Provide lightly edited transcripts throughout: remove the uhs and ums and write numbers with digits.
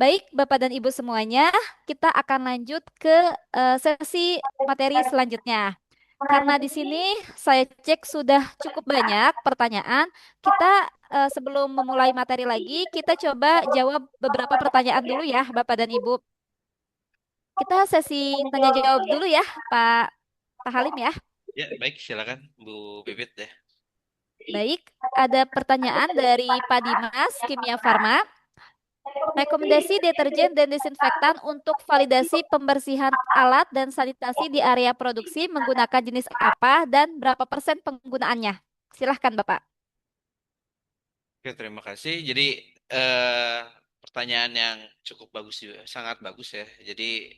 Baik, Bapak dan Ibu semuanya, kita akan lanjut ke sesi materi selanjutnya. Karena di sini saya cek sudah cukup banyak pertanyaan, kita sebelum memulai materi lagi, kita coba jawab beberapa pertanyaan dulu ya, Bapak dan Ibu. Kita sesi tanya jawab dulu ya, Pak Pak Halim ya. Ya, baik, silakan Bu Bibit ya. Baik, ada pertanyaan dari Pak Dimas, Kimia Farma. Rekomendasi deterjen dan desinfektan untuk validasi pembersihan alat dan sanitasi di area produksi menggunakan jenis apa dan berapa persen penggunaannya? Silahkan, Bapak. Oke, terima kasih. Jadi eh, pertanyaan yang cukup bagus juga, sangat bagus ya. Jadi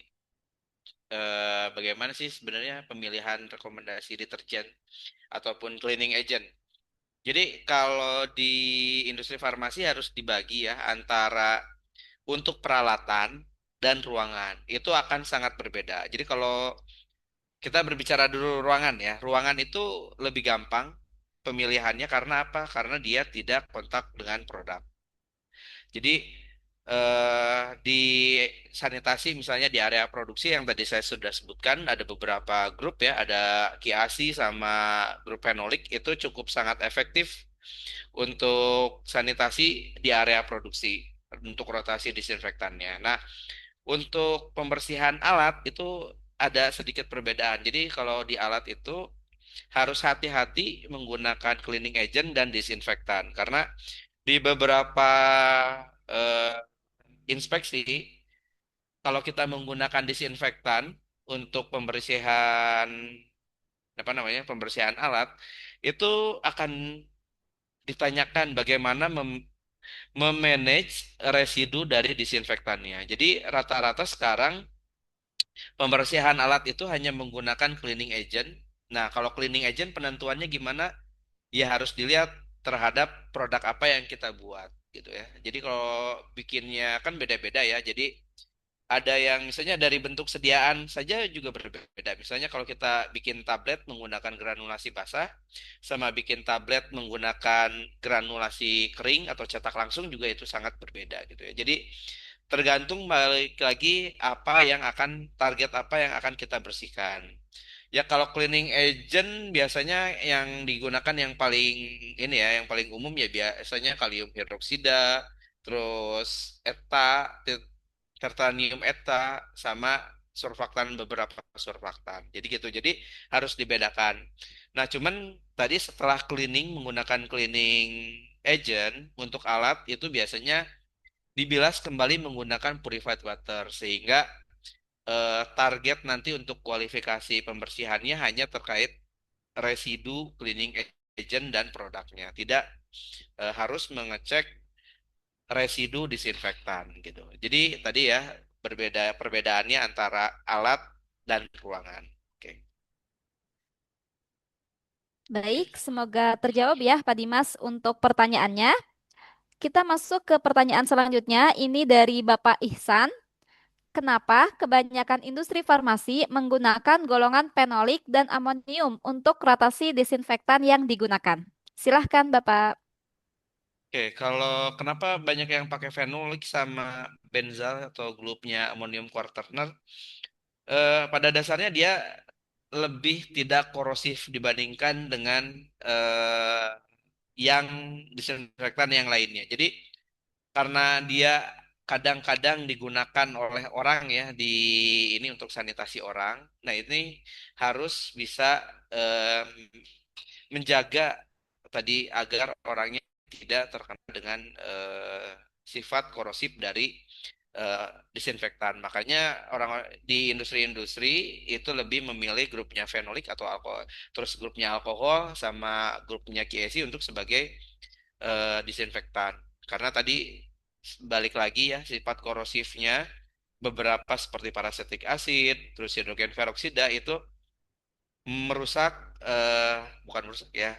bagaimana sih sebenarnya pemilihan rekomendasi deterjen ataupun cleaning agent? Jadi kalau di industri farmasi harus dibagi ya antara untuk peralatan dan ruangan. Itu akan sangat berbeda. Jadi kalau kita berbicara dulu ruangan ya. Ruangan itu lebih gampang pemilihannya karena apa? Karena dia tidak kontak dengan produk. Jadi di sanitasi misalnya di area produksi yang tadi saya sudah sebutkan ada beberapa grup ya, ada kiasi sama grup fenolik itu cukup sangat efektif untuk sanitasi di area produksi untuk rotasi disinfektannya. Nah, untuk pembersihan alat itu ada sedikit perbedaan. Jadi kalau di alat itu harus hati-hati menggunakan cleaning agent dan disinfektan karena di beberapa eh, inspeksi kalau kita menggunakan disinfektan untuk pembersihan apa namanya pembersihan alat itu akan ditanyakan bagaimana memanage residu dari disinfektannya. Jadi rata-rata sekarang pembersihan alat itu hanya menggunakan cleaning agent. Nah, kalau cleaning agent penentuannya gimana? Ya harus dilihat terhadap produk apa yang kita buat gitu ya. Jadi kalau bikinnya kan beda-beda ya. Jadi ada yang misalnya dari bentuk sediaan saja juga berbeda. Misalnya kalau kita bikin tablet menggunakan granulasi basah sama bikin tablet menggunakan granulasi kering atau cetak langsung juga itu sangat berbeda gitu ya. Jadi tergantung balik lagi apa yang akan target apa yang akan kita bersihkan. Ya kalau cleaning agent biasanya yang digunakan yang paling ini ya, yang paling umum ya biasanya kalium hidroksida, terus tertanium eta sama surfaktan beberapa surfaktan. Jadi gitu. Jadi harus dibedakan. Nah, cuman tadi setelah cleaning menggunakan cleaning agent untuk alat itu biasanya dibilas kembali menggunakan purified water sehingga target nanti untuk kualifikasi pembersihannya hanya terkait residu cleaning agent dan produknya. Tidak harus mengecek residu disinfektan gitu. Jadi tadi ya perbedaannya antara alat dan ruangan. Oke. Baik, semoga terjawab ya, Pak Dimas, untuk pertanyaannya. Kita masuk ke pertanyaan selanjutnya. Ini dari Bapak Ihsan. Kenapa kebanyakan industri farmasi menggunakan golongan fenolik dan amonium untuk ratasi desinfektan yang digunakan? Silahkan, Bapak. Oke, kalau kenapa banyak yang pakai fenolik sama benzal atau grupnya amonium quaterner? Pada dasarnya dia lebih tidak korosif dibandingkan dengan eh, yang disinfektan yang lainnya. Jadi karena dia kadang-kadang digunakan oleh orang ya di ini untuk sanitasi orang. Nah, ini harus bisa em, menjaga tadi agar orangnya tidak terkena dengan sifat korosif dari disinfektan. Makanya orang di industri-industri itu lebih memilih grupnya fenolik atau alkohol, terus grupnya alkohol sama grupnya QSI untuk sebagai disinfektan. Karena tadi balik lagi ya sifat korosifnya beberapa seperti paracetic acid, terus hidrogen peroksida itu merusak bukan merusak ya,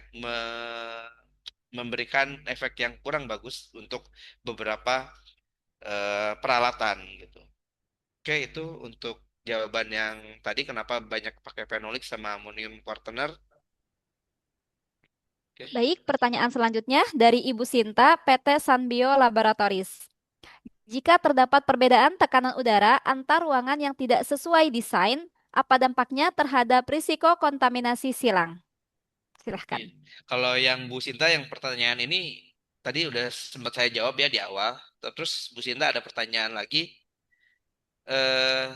memberikan efek yang kurang bagus untuk beberapa peralatan gitu. Oke, itu untuk jawaban yang tadi kenapa banyak pakai fenolik sama amonium quaterner. Oke. Baik, pertanyaan selanjutnya dari Ibu Sinta, PT Sanbio Laboratories. Jika terdapat perbedaan tekanan udara antar ruangan yang tidak sesuai desain, apa dampaknya terhadap risiko kontaminasi silang? Silahkan. Iya. Kalau yang Bu Sinta yang pertanyaan ini tadi udah sempat saya jawab ya di awal. Terus Bu Sinta ada pertanyaan lagi. Eh,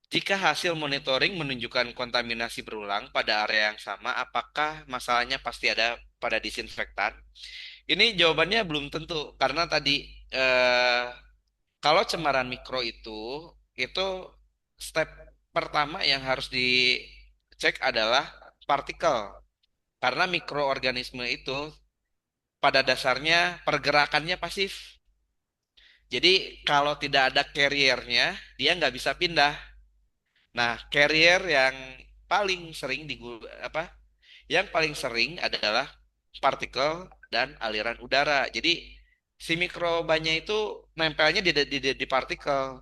Jika hasil monitoring menunjukkan kontaminasi berulang pada area yang sama, apakah masalahnya pasti ada pada disinfektan? Ini jawabannya belum tentu karena tadi eh, kalau cemaran mikro itu step pertama yang harus dicek adalah partikel. Karena mikroorganisme itu pada dasarnya pergerakannya pasif. Jadi kalau tidak ada carriernya, dia nggak bisa pindah. Nah, carrier yang paling sering apa? Yang paling sering adalah partikel dan aliran udara. Jadi si mikrobanya itu nempelnya di partikel.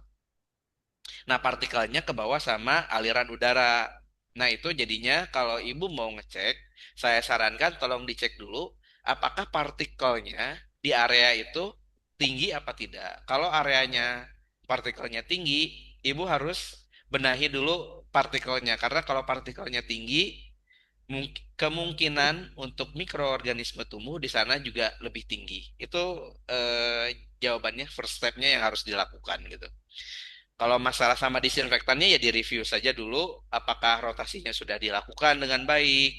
Nah, partikelnya ke bawah sama aliran udara. Nah, itu jadinya kalau ibu mau ngecek, saya sarankan tolong dicek dulu apakah partikelnya di area itu tinggi apa tidak. Kalau areanya partikelnya tinggi, ibu harus benahi dulu partikelnya karena kalau partikelnya tinggi, kemungkinan untuk mikroorganisme tumbuh di sana juga lebih tinggi. Itu jawabannya first step-nya yang harus dilakukan gitu. Kalau masalah sama disinfektannya ya direview saja dulu apakah rotasinya sudah dilakukan dengan baik,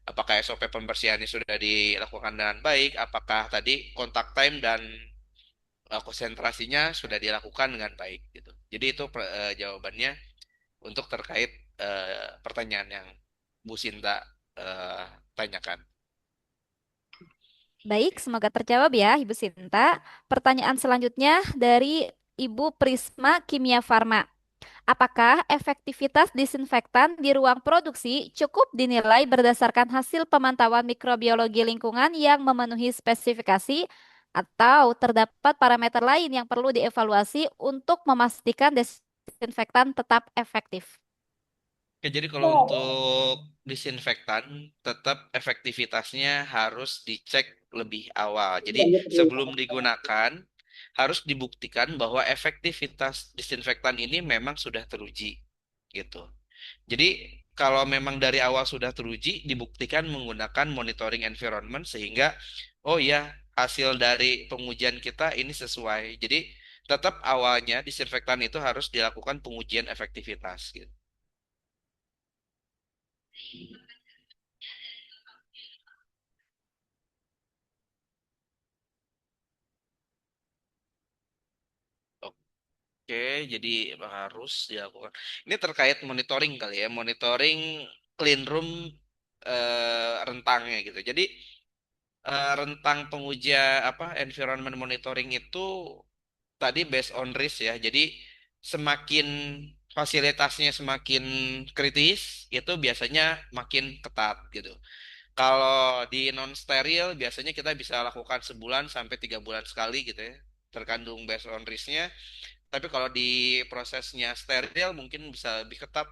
apakah SOP pembersihannya sudah dilakukan dengan baik, apakah tadi kontak time dan konsentrasinya sudah dilakukan dengan baik gitu. Jadi itu jawabannya untuk terkait pertanyaan yang Bu Sinta eh, tanyakan. Baik, semoga terjawab ya, Ibu Sinta. Pertanyaan selanjutnya dari Ibu Prisma Kimia Farma. Apakah efektivitas disinfektan di ruang produksi cukup dinilai berdasarkan hasil pemantauan mikrobiologi lingkungan yang memenuhi spesifikasi atau terdapat parameter lain yang perlu dievaluasi untuk memastikan disinfektan tetap efektif? Oke, jadi kalau untuk disinfektan, tetap efektivitasnya harus dicek lebih awal. Jadi sebelum digunakan, harus dibuktikan bahwa efektivitas disinfektan ini memang sudah teruji, gitu. Jadi kalau memang dari awal sudah teruji, dibuktikan menggunakan monitoring environment sehingga, oh ya, hasil dari pengujian kita ini sesuai. Jadi tetap awalnya disinfektan itu harus dilakukan pengujian efektivitas, gitu. Oke, jadi harus dilakukan. Ini terkait monitoring kali ya, monitoring clean room rentangnya gitu. Jadi rentang pengujian apa environment monitoring itu tadi based on risk ya. Jadi semakin fasilitasnya semakin kritis, itu biasanya makin ketat gitu. Kalau di non steril biasanya kita bisa lakukan sebulan sampai 3 bulan sekali gitu ya, terkandung based on risknya. Tapi kalau di prosesnya steril mungkin bisa lebih ketat,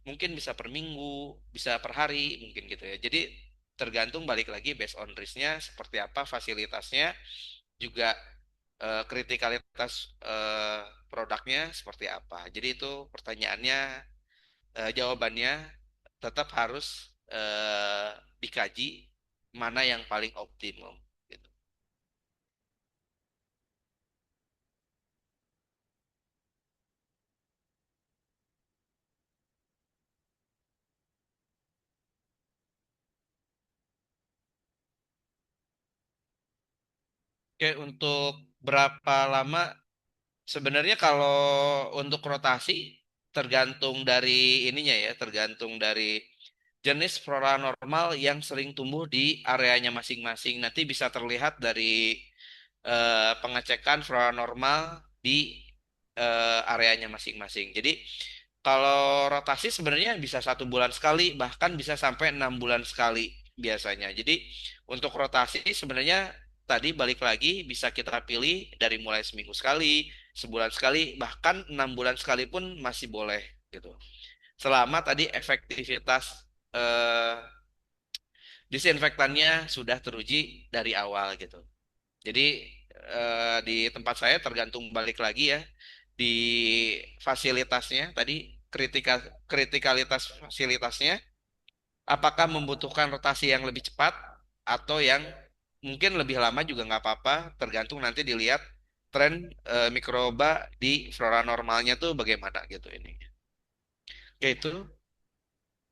mungkin bisa per minggu, bisa per hari, mungkin gitu ya. Jadi tergantung balik lagi based on risk-nya seperti apa fasilitasnya, juga kritikalitas produknya seperti apa. Jadi itu pertanyaannya, jawabannya tetap harus dikaji mana yang paling optimum. Gitu. Oke, untuk berapa lama? Sebenarnya kalau untuk rotasi tergantung dari ininya ya, tergantung dari jenis flora normal yang sering tumbuh di areanya masing-masing. Nanti bisa terlihat dari pengecekan flora normal di areanya masing-masing. Jadi kalau rotasi sebenarnya bisa 1 bulan sekali, bahkan bisa sampai 6 bulan sekali biasanya. Jadi untuk rotasi sebenarnya tadi balik lagi bisa kita pilih dari mulai seminggu sekali, sebulan sekali, bahkan 6 bulan sekali pun masih boleh gitu. Selama tadi efektivitas eh, disinfektannya sudah teruji dari awal gitu. Jadi di tempat saya tergantung balik lagi ya di fasilitasnya tadi kritikalitas fasilitasnya apakah membutuhkan rotasi yang lebih cepat atau yang mungkin lebih lama juga nggak apa-apa tergantung nanti dilihat tren mikroba di flora normalnya tuh bagaimana gitu ini. Oke itu.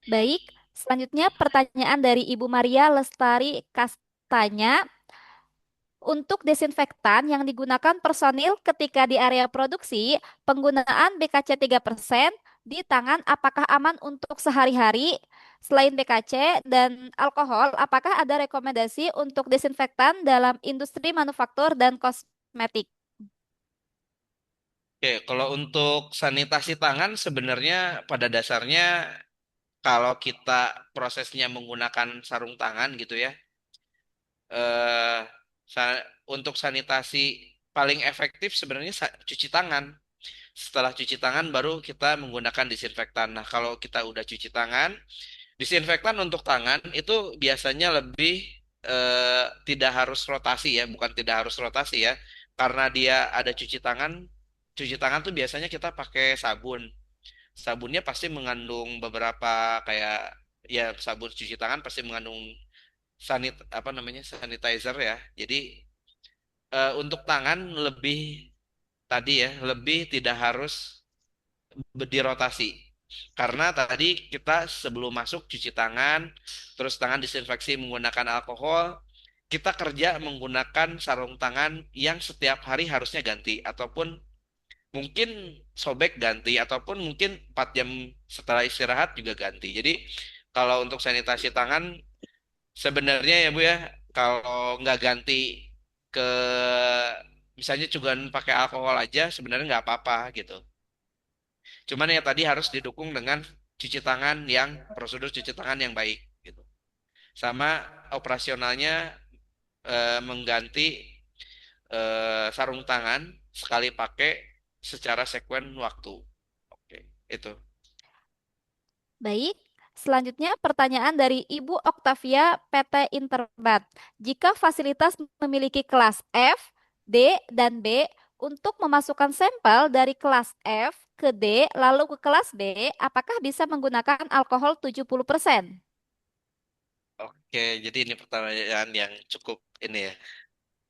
Baik, selanjutnya pertanyaan dari Ibu Maria Lestari Kastanya. Untuk desinfektan yang digunakan personil ketika di area produksi, penggunaan BKC 3% di tangan apakah aman untuk sehari-hari? Selain BKC dan alkohol, apakah ada rekomendasi untuk desinfektan dalam industri manufaktur dan kosmetik? Oke, kalau untuk sanitasi tangan sebenarnya pada dasarnya kalau kita prosesnya menggunakan sarung tangan gitu ya, eh, untuk sanitasi paling efektif sebenarnya cuci tangan. Setelah cuci tangan baru kita menggunakan disinfektan. Nah, kalau kita udah cuci tangan, disinfektan untuk tangan itu biasanya lebih tidak harus rotasi ya, bukan tidak harus rotasi ya, karena dia ada cuci tangan. Cuci tangan tuh biasanya kita pakai sabun. Sabunnya pasti mengandung beberapa kayak ya sabun cuci tangan pasti mengandung apa namanya sanitizer ya. Jadi untuk tangan lebih tadi ya lebih tidak harus dirotasi. Karena tadi kita sebelum masuk cuci tangan, terus tangan disinfeksi menggunakan alkohol, kita kerja menggunakan sarung tangan yang setiap hari harusnya ganti, ataupun mungkin sobek ganti, ataupun mungkin 4 jam setelah istirahat juga ganti. Jadi kalau untuk sanitasi tangan, sebenarnya ya Bu ya, kalau nggak ganti ke misalnya juga pakai alkohol aja, sebenarnya nggak apa-apa gitu. Cuman ya tadi harus didukung dengan cuci tangan yang prosedur cuci tangan yang baik gitu. Sama operasionalnya mengganti sarung tangan sekali pakai secara sekuen waktu. Oke, itu. Baik, selanjutnya pertanyaan dari Ibu Oktavia PT Interbat. Jika fasilitas memiliki kelas F, D, dan B, untuk memasukkan sampel dari kelas F ke D lalu ke kelas B, apakah bisa menggunakan alkohol 70%? Oke, jadi ini pertanyaan yang cukup ini ya,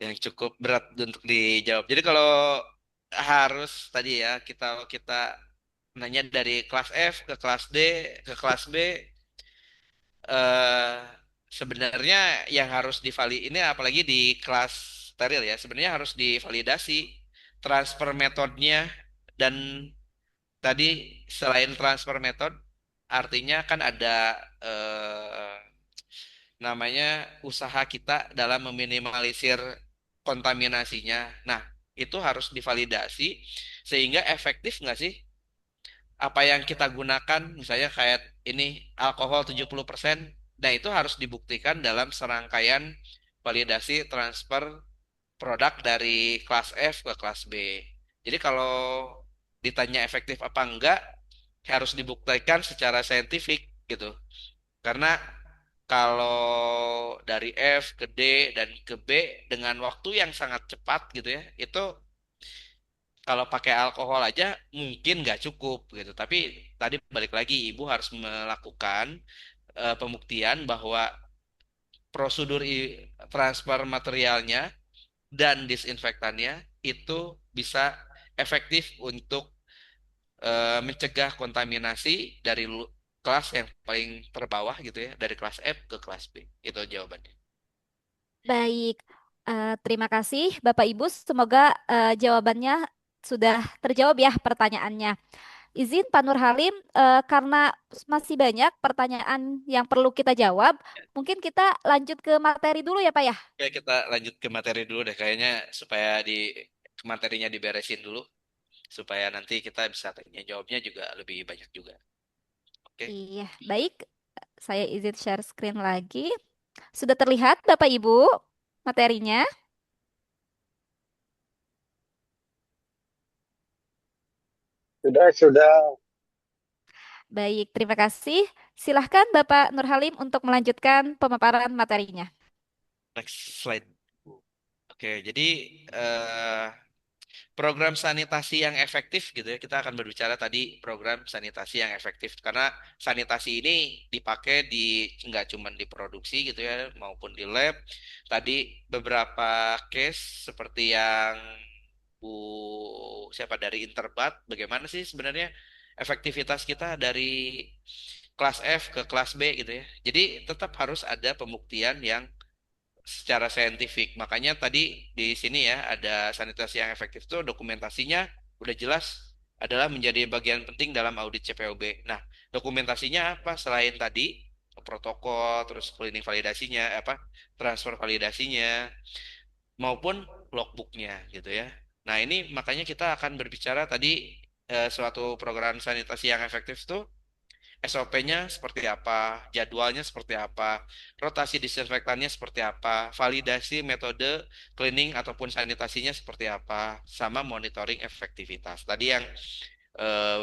yang cukup berat untuk dijawab. Jadi kalau harus tadi ya kita nanya dari kelas F ke kelas D ke kelas B eh sebenarnya yang harus ini apalagi di kelas steril ya sebenarnya harus divalidasi transfer metodenya dan tadi selain transfer metode artinya kan ada eh, namanya usaha kita dalam meminimalisir kontaminasinya. Nah, itu harus divalidasi sehingga efektif nggak sih apa yang kita gunakan misalnya kayak ini alkohol 70%. Nah, itu harus dibuktikan dalam serangkaian validasi transfer produk dari kelas F ke kelas B. Jadi kalau ditanya efektif apa enggak, harus dibuktikan secara saintifik gitu. Karena kalau dari F ke D dan ke B dengan waktu yang sangat cepat gitu ya, itu kalau pakai alkohol aja mungkin nggak cukup gitu. Tapi tadi balik lagi, ibu harus melakukan pembuktian bahwa prosedur transfer materialnya dan disinfektannya itu bisa efektif untuk mencegah kontaminasi dari kelas yang paling terbawah gitu ya, dari kelas F ke kelas B. Itu jawabannya. Baik, terima kasih Bapak Ibu. Semoga jawabannya sudah terjawab ya pertanyaannya. Izin Pak Nur Halim, karena masih banyak pertanyaan yang perlu kita jawab, mungkin kita lanjut ke materi dulu ya Pak ya. Oke, kita lanjut ke materi dulu deh. Kayaknya supaya ke materinya diberesin dulu, supaya nanti kita bisa tanya jawabnya juga lebih banyak juga. Oke, Iya, baik. Saya izin share screen lagi. Sudah terlihat Bapak Ibu materinya? Sudah, sudah. Baik, terima kasih. Silahkan Bapak Nur Halim untuk melanjutkan pemaparan materinya. next slide. Oke, jadi eh, program sanitasi yang efektif gitu ya. Kita akan berbicara tadi program sanitasi yang efektif karena sanitasi ini dipakai di nggak cuma di produksi gitu ya maupun di lab. Tadi beberapa case seperti yang Bu siapa dari Interbat, bagaimana sih sebenarnya efektivitas kita dari kelas F ke kelas B gitu ya. Jadi tetap harus ada pembuktian yang secara saintifik. Makanya tadi di sini ya ada sanitasi yang efektif itu dokumentasinya udah jelas adalah menjadi bagian penting dalam audit CPOB. Nah, dokumentasinya apa selain tadi protokol, terus cleaning validasinya, apa transfer validasinya maupun logbooknya gitu ya. Nah, ini makanya kita akan berbicara tadi suatu program sanitasi yang efektif itu SOP-nya seperti apa, jadwalnya seperti apa, rotasi disinfektannya seperti apa, validasi metode cleaning ataupun sanitasinya seperti apa, sama monitoring efektivitas. Tadi yang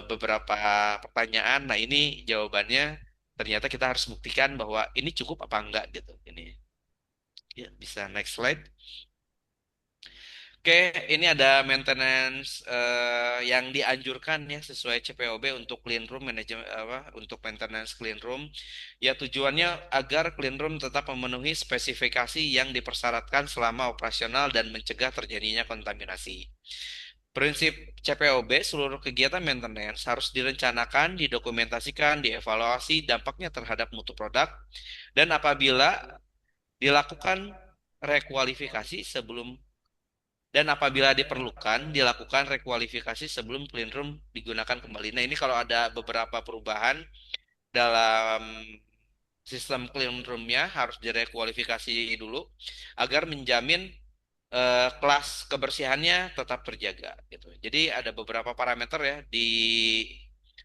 beberapa pertanyaan, nah ini jawabannya ternyata kita harus buktikan bahwa ini cukup apa enggak gitu. Ini ya bisa next slide. Oke, ini ada maintenance yang dianjurkan ya sesuai CPOB untuk clean room manajemen apa untuk maintenance clean room. Ya tujuannya agar clean room tetap memenuhi spesifikasi yang dipersyaratkan selama operasional dan mencegah terjadinya kontaminasi. Prinsip CPOB, seluruh kegiatan maintenance harus direncanakan, didokumentasikan, dievaluasi dampaknya terhadap mutu produk, dan apabila dilakukan rekualifikasi sebelum dan apabila diperlukan, dilakukan rekualifikasi sebelum clean room digunakan kembali. Nah, ini kalau ada beberapa perubahan dalam sistem clean roomnya harus direkualifikasi dulu agar menjamin kelas kebersihannya tetap terjaga gitu. Jadi ada beberapa parameter ya di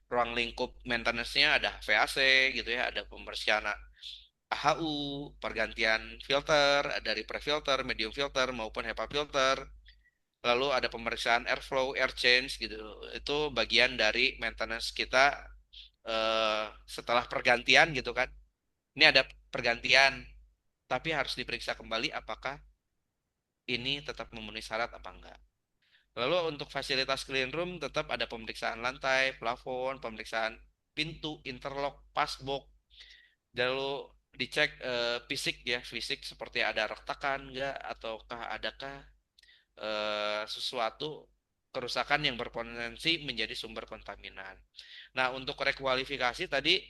ruang lingkup maintenance-nya ada VAC gitu ya, ada pembersihan AHU, pergantian filter dari pre-filter, medium filter maupun HEPA filter. Lalu ada pemeriksaan airflow, air change gitu. Itu bagian dari maintenance kita setelah pergantian gitu kan. Ini ada pergantian, tapi harus diperiksa kembali apakah ini tetap memenuhi syarat apa enggak. Lalu untuk fasilitas clean room tetap ada pemeriksaan lantai, plafon, pemeriksaan pintu, interlock, passbox. Lalu dicek fisik ya, fisik seperti ada retakan enggak ataukah adakah sesuatu kerusakan yang berpotensi menjadi sumber kontaminan. Nah, untuk rekualifikasi tadi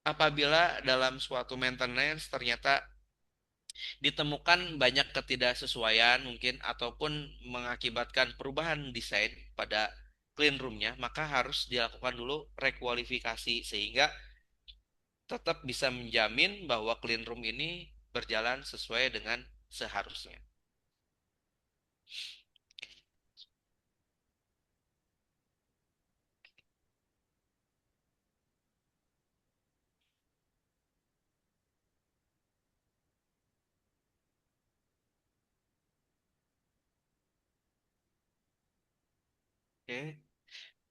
apabila dalam suatu maintenance ternyata ditemukan banyak ketidaksesuaian mungkin ataupun mengakibatkan perubahan desain pada clean roomnya, maka harus dilakukan dulu rekualifikasi sehingga tetap bisa menjamin bahwa clean room ini berjalan sesuai dengan seharusnya. Oke.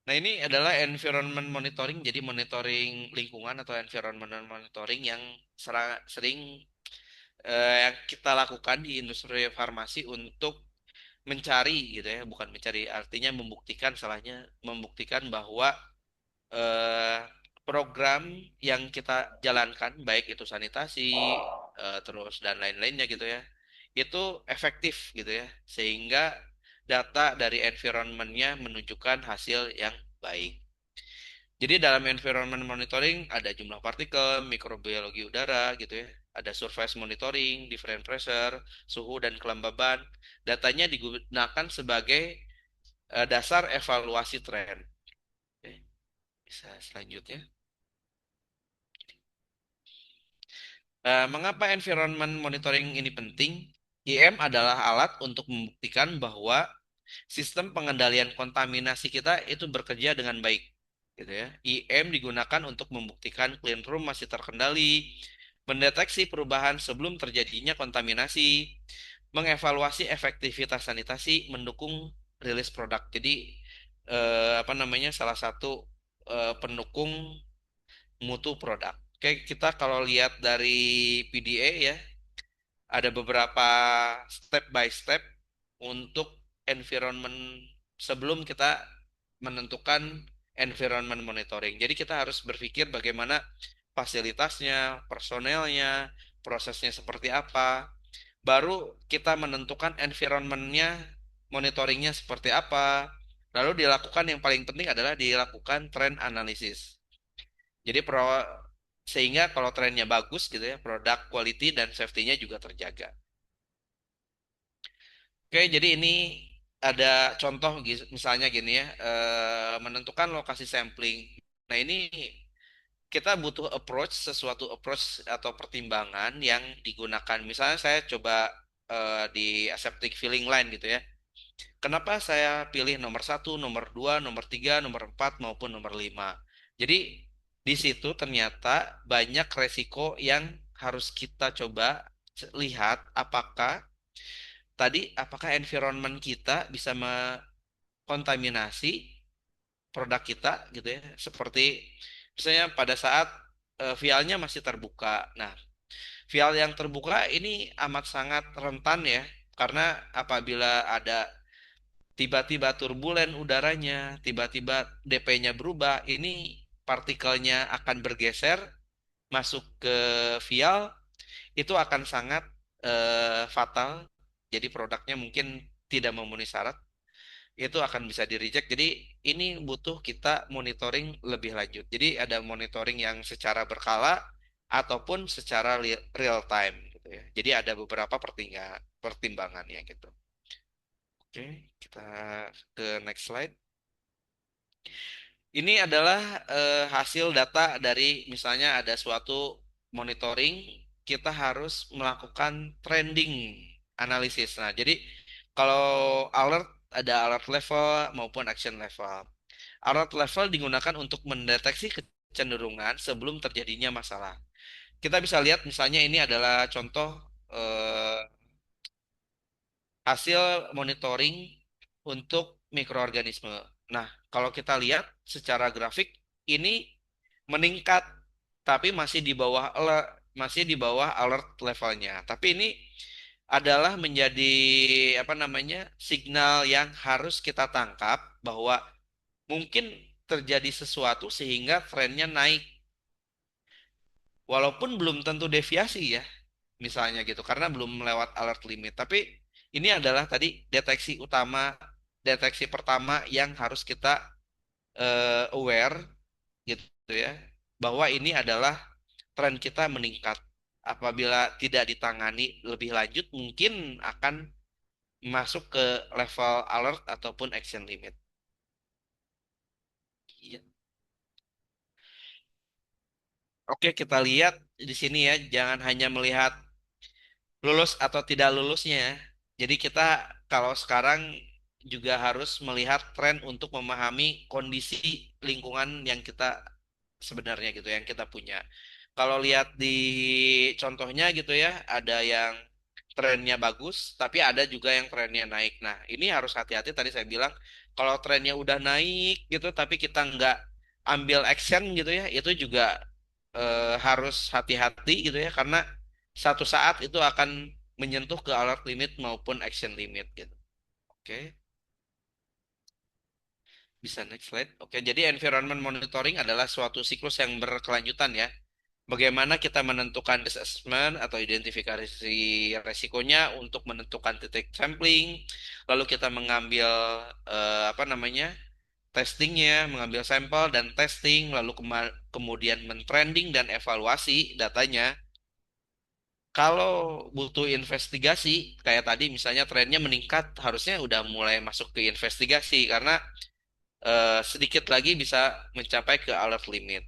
Nah, ini adalah environment monitoring, jadi monitoring lingkungan atau environment monitoring yang sering yang kita lakukan di industri farmasi untuk mencari gitu ya, bukan mencari, artinya membuktikan salahnya, membuktikan bahwa eh, program yang kita jalankan, baik itu sanitasi, terus dan lain-lainnya gitu ya, itu efektif gitu ya, sehingga data dari environmentnya menunjukkan hasil yang baik. Jadi dalam environment monitoring ada jumlah partikel, mikrobiologi udara gitu ya. Ada surface monitoring, different pressure, suhu dan kelembaban. Datanya digunakan sebagai dasar evaluasi tren. Oke, bisa selanjutnya. Mengapa environment monitoring ini penting? IM adalah alat untuk membuktikan bahwa sistem pengendalian kontaminasi kita itu bekerja dengan baik gitu ya. IM digunakan untuk membuktikan clean room masih terkendali, mendeteksi perubahan sebelum terjadinya kontaminasi, mengevaluasi efektivitas sanitasi, mendukung rilis produk. Jadi apa namanya salah satu pendukung mutu produk. Oke, kita kalau lihat dari PDA ya, ada beberapa step by step untuk environment sebelum kita menentukan environment monitoring. Jadi kita harus berpikir bagaimana fasilitasnya, personelnya, prosesnya seperti apa. Baru kita menentukan environmentnya, monitoringnya seperti apa. Lalu dilakukan yang paling penting adalah dilakukan trend analysis. Jadi sehingga kalau trennya bagus gitu ya, produk quality dan safety-nya juga terjaga. Oke, jadi ini ada contoh misalnya gini ya, menentukan lokasi sampling. Nah, ini kita butuh sesuatu approach atau pertimbangan yang digunakan. Misalnya saya coba di aseptic filling line gitu ya. Kenapa saya pilih nomor satu, nomor dua, nomor tiga, nomor empat maupun nomor lima? Jadi di situ ternyata banyak resiko yang harus kita coba lihat apakah environment kita bisa mengkontaminasi produk kita gitu ya. Seperti misalnya pada saat vialnya masih terbuka. Nah, vial yang terbuka ini amat sangat rentan ya, karena apabila ada tiba-tiba turbulen udaranya, tiba-tiba DP-nya berubah, ini partikelnya akan bergeser masuk ke vial, itu akan sangat fatal. Jadi produknya mungkin tidak memenuhi syarat, itu akan bisa di reject. Jadi ini butuh kita monitoring lebih lanjut. Jadi ada monitoring yang secara berkala ataupun secara real time gitu ya. Jadi ada beberapa pertimbangannya gitu. Oke, kita ke next slide. Ini adalah hasil data dari misalnya ada suatu monitoring, kita harus melakukan trending analisis. Nah, jadi kalau alert ada alert level maupun action level. Alert level digunakan untuk mendeteksi kecenderungan sebelum terjadinya masalah. Kita bisa lihat misalnya ini adalah contoh eh, hasil monitoring untuk mikroorganisme. Nah, kalau kita lihat secara grafik ini meningkat tapi masih di bawah alert levelnya. Tapi ini adalah menjadi apa namanya? Signal yang harus kita tangkap bahwa mungkin terjadi sesuatu sehingga trennya naik. Walaupun belum tentu deviasi ya, misalnya gitu, karena belum melewat alert limit. Tapi ini adalah tadi deteksi pertama yang harus kita aware gitu ya, bahwa ini adalah tren kita meningkat. Apabila tidak ditangani lebih lanjut, mungkin akan masuk ke level alert ataupun action limit. Iya. Oke, kita lihat di sini ya, jangan hanya melihat lulus atau tidak lulusnya. Jadi kita kalau sekarang juga harus melihat tren untuk memahami kondisi lingkungan yang kita sebenarnya gitu yang kita punya. Kalau lihat di contohnya gitu ya, ada yang trennya bagus, tapi ada juga yang trennya naik. Nah, ini harus hati-hati tadi saya bilang, kalau trennya udah naik gitu, tapi kita nggak ambil action gitu ya, itu juga harus hati-hati gitu ya, karena satu saat itu akan menyentuh ke alert limit maupun action limit gitu. Oke, bisa next slide. Oke, jadi environment monitoring adalah suatu siklus yang berkelanjutan ya. Bagaimana kita menentukan assessment atau identifikasi resikonya untuk menentukan titik sampling, lalu kita mengambil apa namanya testingnya, mengambil sampel dan testing, lalu kemudian mentrending dan evaluasi datanya. Kalau butuh investigasi, kayak tadi misalnya trennya meningkat, harusnya udah mulai masuk ke investigasi karena sedikit lagi bisa mencapai ke alert limit.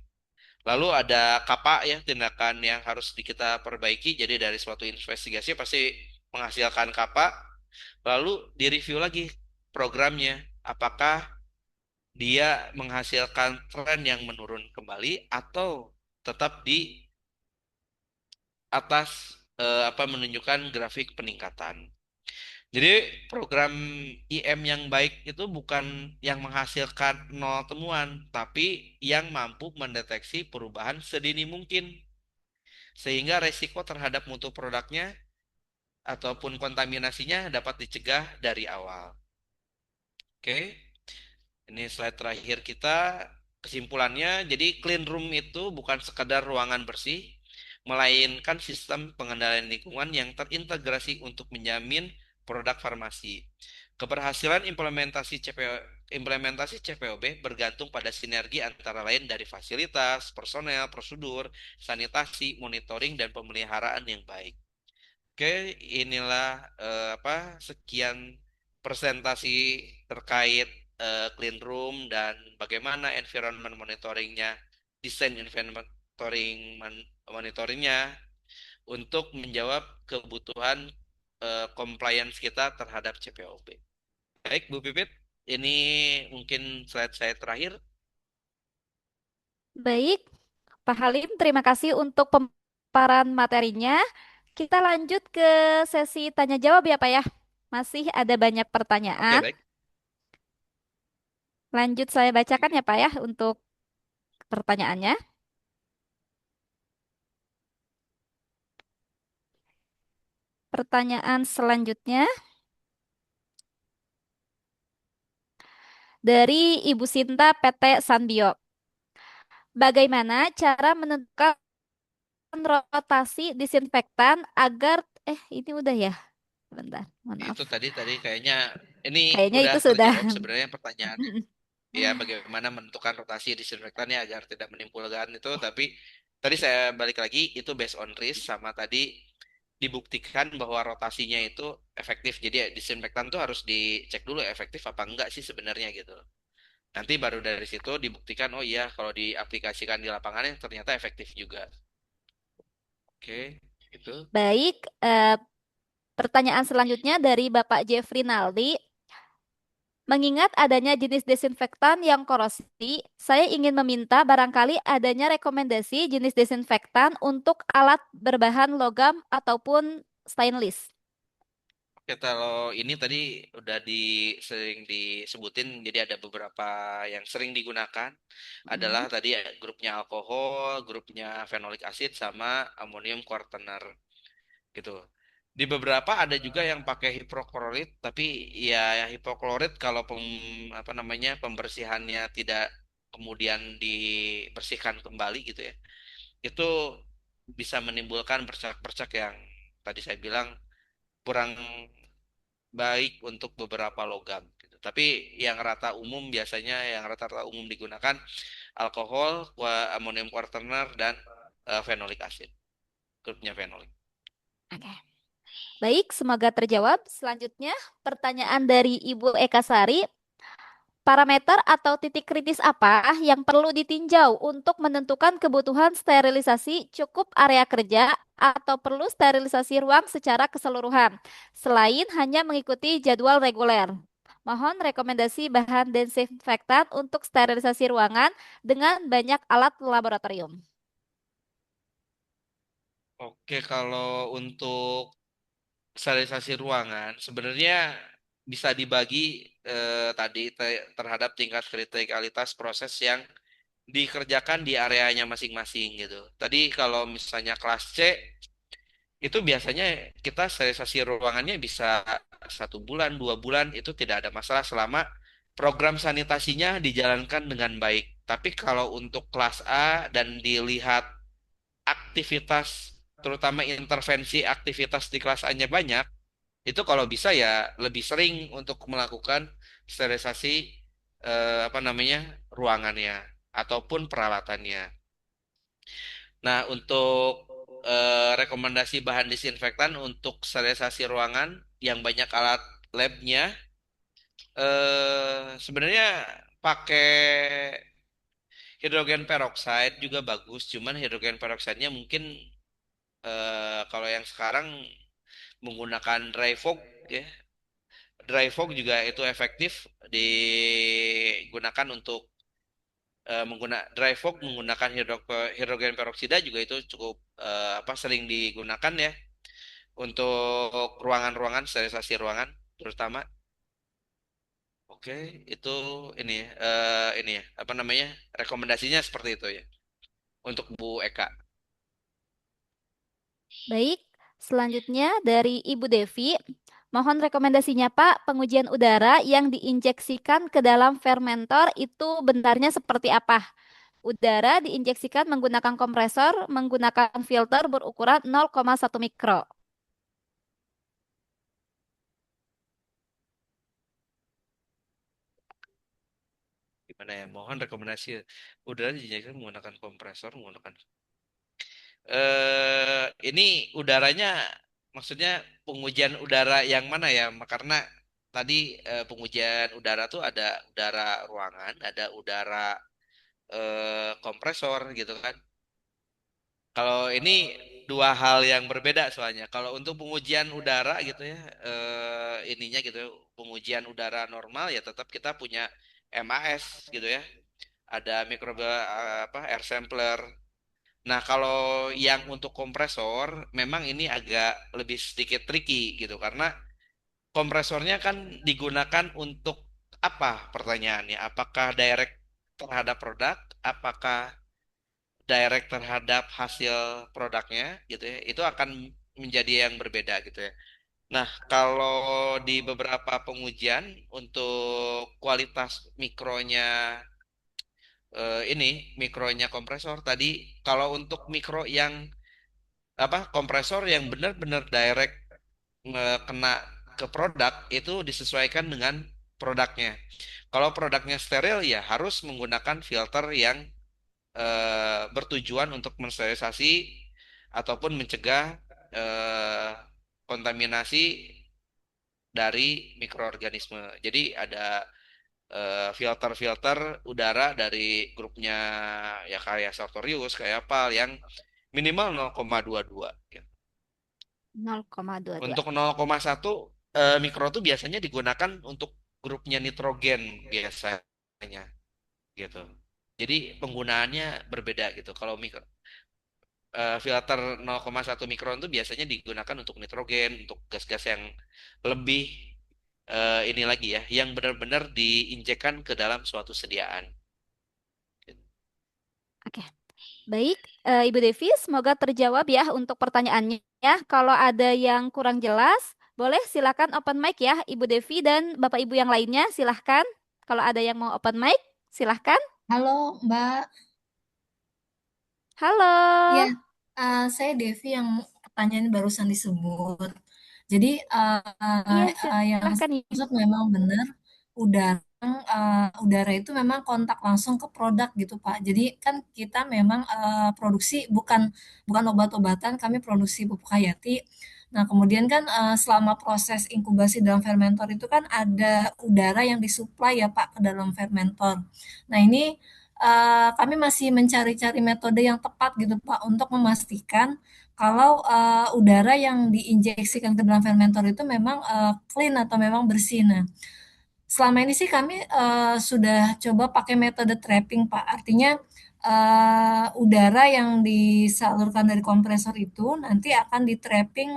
Lalu ada KAPA ya, tindakan yang harus kita perbaiki. Jadi dari suatu investigasi pasti menghasilkan KAPA. Lalu direview lagi programnya. Apakah dia menghasilkan tren yang menurun kembali atau tetap di atas apa menunjukkan grafik peningkatan. Jadi program IM yang baik itu bukan yang menghasilkan nol temuan, tapi yang mampu mendeteksi perubahan sedini mungkin sehingga resiko terhadap mutu produknya ataupun kontaminasinya dapat dicegah dari awal. Oke, ini slide terakhir kita. Kesimpulannya, jadi clean room itu bukan sekadar ruangan bersih, melainkan sistem pengendalian lingkungan yang terintegrasi untuk menjamin produk farmasi. Keberhasilan implementasi CPOB bergantung pada sinergi antara lain dari fasilitas, personel, prosedur, sanitasi, monitoring, dan pemeliharaan yang baik. Oke, inilah sekian presentasi terkait clean room dan bagaimana environment monitoringnya, desain environment monitoringnya untuk menjawab kebutuhan compliance kita terhadap CPOB. Baik, Bu Pipit, ini mungkin slide saya terakhir. Baik, Pak Halim, terima kasih untuk pemaparan materinya. Kita lanjut ke sesi tanya jawab ya, Pak ya. Masih ada banyak Oke, pertanyaan. baik. Lanjut saya bacakan ya, Pak ya, untuk pertanyaannya. Pertanyaan selanjutnya dari Ibu Sinta PT Sanbio. Bagaimana cara menentukan rotasi disinfektan agar ini udah ya? Bentar, mohon maaf. Itu tadi kayaknya ini Kayaknya udah itu sudah. terjawab sebenarnya pertanyaannya. Ya, bagaimana menentukan rotasi disinfektannya agar tidak menimbulkan itu. Tapi tadi saya balik lagi, itu based on risk sama tadi dibuktikan bahwa rotasinya itu efektif. Jadi ya, disinfektan tuh harus dicek dulu efektif apa enggak sih sebenarnya gitu. Nanti baru dari situ dibuktikan, oh iya kalau diaplikasikan di lapangannya ternyata efektif juga. Oke, itu. Baik, pertanyaan selanjutnya dari Bapak Jeffrey Naldi. Mengingat adanya jenis desinfektan yang korosi, saya ingin meminta barangkali adanya rekomendasi jenis desinfektan untuk alat berbahan logam ataupun stainless. Ya, kalau ini tadi udah sering disebutin, jadi ada beberapa yang sering digunakan adalah Mm. tadi ya, grupnya alkohol, grupnya fenolic acid, sama amonium quaterner gitu. Di beberapa ada juga yang pakai hipoklorit, tapi ya hipoklorit kalau apa namanya pembersihannya tidak kemudian dibersihkan kembali gitu ya, itu bisa menimbulkan bercak-bercak yang tadi saya bilang kurang baik untuk beberapa logam gitu. Tapi yang rata-rata umum digunakan alkohol, amonium quaterner dan phenolic acid, grupnya phenolic. Oke. Baik, semoga terjawab. Selanjutnya, pertanyaan dari Ibu Eka Sari. Parameter atau titik kritis apa yang perlu ditinjau untuk menentukan kebutuhan sterilisasi cukup area kerja atau perlu sterilisasi ruang secara keseluruhan, selain hanya mengikuti jadwal reguler? Mohon rekomendasi bahan desinfektan untuk sterilisasi ruangan dengan banyak alat laboratorium. Oke, kalau untuk sterilisasi ruangan sebenarnya bisa dibagi terhadap tingkat kritikalitas proses yang dikerjakan di areanya masing-masing gitu. Tadi kalau misalnya kelas C itu biasanya kita sterilisasi ruangannya bisa 1 bulan, 2 bulan itu tidak ada masalah selama program sanitasinya dijalankan dengan baik. Tapi kalau untuk kelas A dan dilihat aktivitas, terutama intervensi aktivitas di kelas A-nya banyak, itu kalau bisa ya lebih sering untuk melakukan sterilisasi apa namanya ruangannya ataupun peralatannya. Nah, untuk rekomendasi bahan disinfektan untuk sterilisasi ruangan yang banyak alat labnya, sebenarnya pakai hidrogen peroxide juga bagus. Cuman hidrogen peroxide-nya mungkin kalau yang sekarang menggunakan dry fog ya. Dry fog juga itu efektif digunakan untuk dry fog menggunakan hidrogen peroksida juga itu cukup sering digunakan ya untuk ruangan-ruangan sterilisasi ruangan terutama. Oke, itu ini ya apa namanya rekomendasinya seperti itu ya untuk Bu Eka. Baik, Selanjutnya dari Ibu Devi, mohon rekomendasinya Pak, pengujian udara yang diinjeksikan ke dalam fermentor itu benarnya seperti apa? Udara diinjeksikan menggunakan kompresor, menggunakan filter berukuran 0,1 mikro. Gimana ya? Mohon rekomendasi. Udara diinjeksi menggunakan kompresor, menggunakan ini udaranya maksudnya pengujian udara yang mana ya? Karena tadi pengujian udara tuh ada udara ruangan, ada udara kompresor gitu kan. Kalau ini dua hal yang berbeda soalnya. Kalau untuk pengujian udara gitu ya, ininya gitu, pengujian udara normal ya tetap kita punya MAS gitu ya. Ada mikroba apa air sampler. Nah, kalau yang untuk kompresor memang ini agak lebih sedikit tricky gitu karena kompresornya kan digunakan untuk apa pertanyaannya? Apakah direct terhadap produk? Apakah direct terhadap hasil produknya gitu ya? Itu akan menjadi yang berbeda gitu ya. Nah, kalau di beberapa pengujian untuk kualitas mikronya ini mikronya kompresor tadi kalau untuk mikro yang apa kompresor yang benar-benar direct kena ke produk itu disesuaikan dengan produknya. Kalau produknya steril ya harus menggunakan filter yang bertujuan untuk mensterilisasi ataupun mencegah eh, kontaminasi dari mikroorganisme. Jadi ada filter-filter udara dari grupnya ya kayak Sartorius, kayak apa yang minimal 0,22 gitu. 0,22. Untuk 0,1 mikro itu biasanya digunakan untuk grupnya nitrogen biasanya gitu. Jadi penggunaannya berbeda gitu. Kalau filter 0,1 mikron itu biasanya digunakan untuk nitrogen, untuk gas-gas yang lebih ini lagi ya, yang benar-benar diinjekkan ke dalam suatu sediaan. Oke. Baik, Ibu Devi, semoga terjawab ya untuk pertanyaannya. Kalau ada yang kurang jelas, boleh silakan open mic ya, Ibu Devi dan Bapak Ibu yang lainnya, silahkan. Kalau ada yang mau open mic, silahkan. Halo Mbak, ya Halo. saya Devi yang pertanyaan barusan disebut. Jadi Iya, yang silahkan saya Ibu. maksud memang benar udara udara itu memang kontak langsung ke produk gitu Pak. Jadi kan kita memang produksi bukan bukan obat-obatan, kami produksi pupuk hayati. Nah kemudian kan selama proses inkubasi dalam fermentor itu kan ada udara yang disuplai ya Pak ke dalam fermentor. Nah ini kami masih mencari-cari metode yang tepat gitu Pak untuk memastikan kalau udara yang diinjeksikan ke dalam fermentor itu memang clean atau memang bersih. Nah, selama ini sih kami sudah coba pakai metode trapping Pak. Artinya udara yang disalurkan dari kompresor itu nanti akan di trapping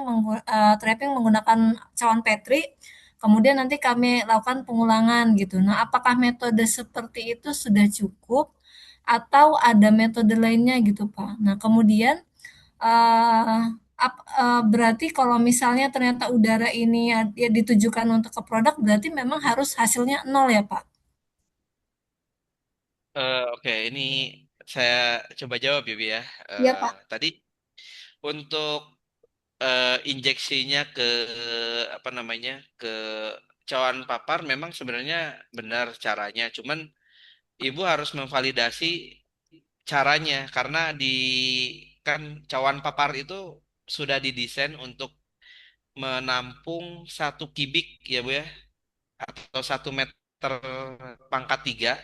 trapping menggunakan cawan Petri. Kemudian nanti kami lakukan pengulangan gitu. Nah, apakah metode seperti itu sudah cukup atau ada metode lainnya gitu, Pak? Nah, kemudian eh, berarti kalau misalnya ternyata udara ini ya ditujukan untuk ke produk, berarti memang harus hasilnya nol ya, Pak? Oke, ini saya coba jawab ya, Bi, ya. Iya, Pak. Tadi untuk injeksinya ke apa namanya ke cawan papar memang sebenarnya benar caranya, cuman Ibu harus memvalidasi caranya karena di kan cawan papar itu sudah didesain untuk menampung 1 kubik ya Bu ya atau 1 meter pangkat 3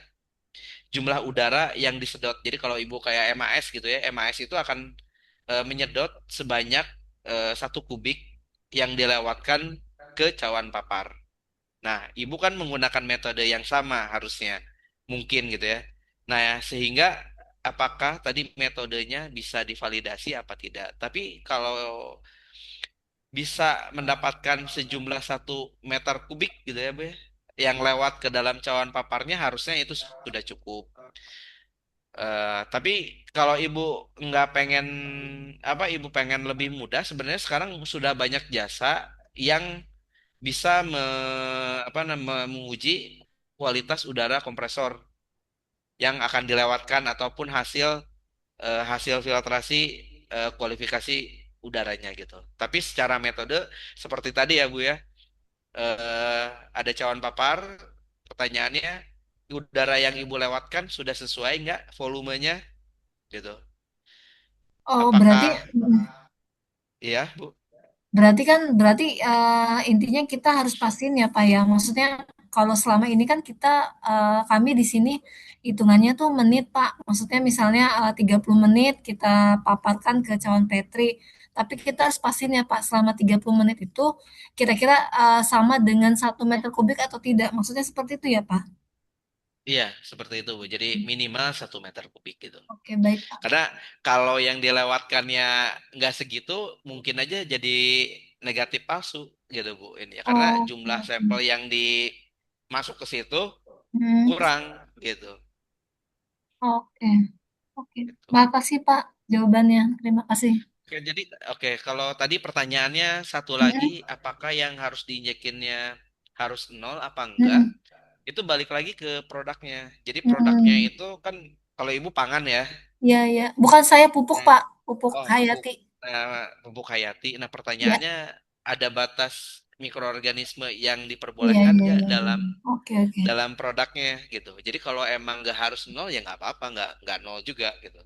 jumlah udara yang disedot. Jadi kalau Ibu kayak MAS gitu ya, MAS itu akan menyedot sebanyak 1 kubik yang dilewatkan ke cawan papar. Nah, Ibu kan menggunakan metode yang sama harusnya, mungkin gitu ya. Nah, ya, sehingga apakah tadi metodenya bisa divalidasi apa tidak? Tapi kalau bisa mendapatkan sejumlah 1 meter kubik gitu ya, Bu, ya, yang lewat ke dalam cawan paparnya harusnya itu sudah cukup. Tapi kalau ibu nggak pengen apa, ibu pengen lebih mudah, sebenarnya sekarang sudah banyak jasa yang bisa menguji kualitas udara kompresor yang akan dilewatkan ataupun hasil filtrasi kualifikasi udaranya gitu. Tapi secara metode seperti tadi ya Bu ya, eh, ada cawan papar, pertanyaannya udara yang ibu lewatkan sudah sesuai nggak volumenya gitu. Oh, berarti Apakah iya Bu? berarti intinya kita harus pastiin ya Pak ya. Maksudnya kalau selama ini kan kami di sini hitungannya tuh menit Pak. Maksudnya misalnya 30 menit kita paparkan ke cawan Petri. Tapi kita harus pastiin ya Pak selama 30 menit itu kira-kira sama dengan 1 meter kubik atau tidak. Maksudnya seperti itu ya Pak. Iya, seperti itu Bu. Jadi minimal 1 meter kubik gitu. Oke, baik Pak. Karena kalau yang dilewatkannya nggak segitu, mungkin aja jadi negatif palsu gitu Bu ini ya. Karena Oh, jumlah sampel yang dimasuk ke situ hmm, kurang gitu. oke. Oke. Gitu. Makasih Pak jawabannya. Terima kasih. Oke, kalau tadi pertanyaannya satu lagi, Mm-mm. apakah yang harus diinjekinnya harus nol apa enggak? Mm-mm. Itu balik lagi ke produknya. Jadi produknya Mm. itu kan kalau ibu pangan ya. Iya, iya. Bukan saya pupuk, Nah, Pak. Pupuk oh pupuk, hayati. pupuk hayati. Nah Ya. pertanyaannya ada batas mikroorganisme yang Iya, diperbolehkan iya, nggak iya, iya. dalam Oke, oke. dalam produknya gitu. Jadi kalau emang nggak harus nol ya nggak apa-apa, nggak nol juga gitu.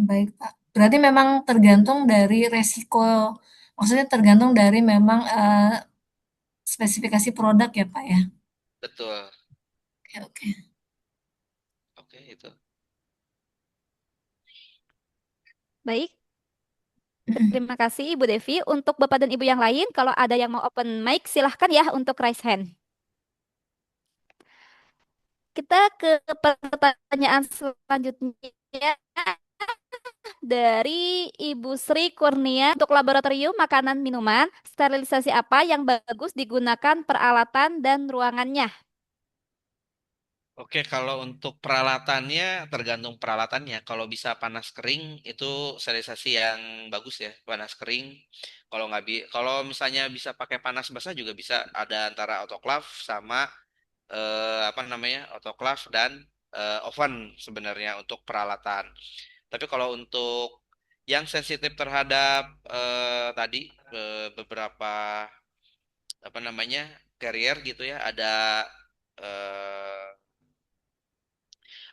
Baik, Pak. Berarti memang tergantung dari resiko, maksudnya tergantung dari memang spesifikasi produk ya, Pak ya. Betul. Oke, oke. Oke itu. Baik, Mm. terima kasih Ibu Devi. Untuk Bapak dan Ibu yang lain, kalau ada yang mau open mic, silahkan ya untuk raise hand. Kita ke pertanyaan selanjutnya dari Ibu Sri Kurnia. Untuk laboratorium makanan minuman, sterilisasi apa yang bagus digunakan peralatan dan ruangannya? Oke, kalau untuk peralatannya tergantung peralatannya. Kalau bisa panas kering itu sterilisasi yang bagus ya, panas kering. Kalau misalnya bisa pakai panas basah juga bisa, ada antara autoclave sama apa namanya, autoclave dan oven sebenarnya untuk peralatan. Tapi kalau untuk yang sensitif terhadap tadi beberapa apa namanya carrier gitu ya, ada eh,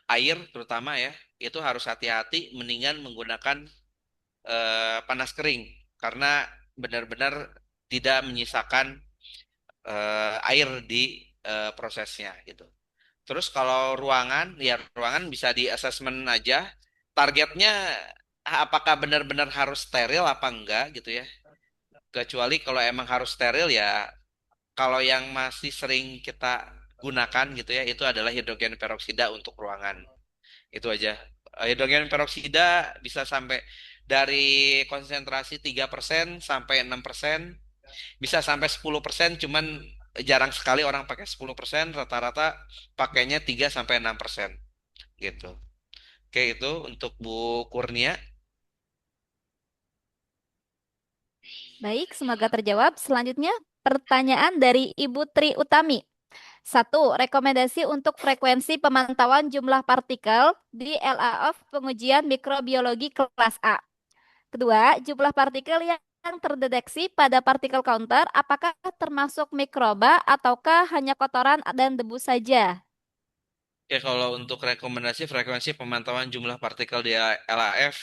air terutama ya, itu harus hati-hati, mendingan menggunakan panas kering karena benar-benar tidak menyisakan air di prosesnya gitu. Terus kalau ruangan, ya ruangan bisa di assessment aja. Targetnya apakah benar-benar harus steril apa enggak gitu ya. Kecuali kalau emang harus steril ya, kalau yang masih sering kita gunakan gitu ya, itu adalah hidrogen peroksida untuk ruangan. Itu aja. Hidrogen peroksida bisa sampai dari konsentrasi 3% sampai 6%, bisa sampai 10%, cuman jarang sekali orang pakai 10%, rata-rata pakainya 3 sampai 6% gitu. Oke, itu untuk Bu Kurnia. Baik, semoga terjawab. Selanjutnya, pertanyaan dari Ibu Tri Utami. Satu, rekomendasi untuk frekuensi pemantauan jumlah partikel di LAOF pengujian mikrobiologi kelas A. Kedua, jumlah partikel yang terdeteksi pada partikel counter apakah termasuk mikroba ataukah hanya kotoran dan debu saja? Oke, kalau untuk rekomendasi frekuensi pemantauan jumlah partikel di LAF,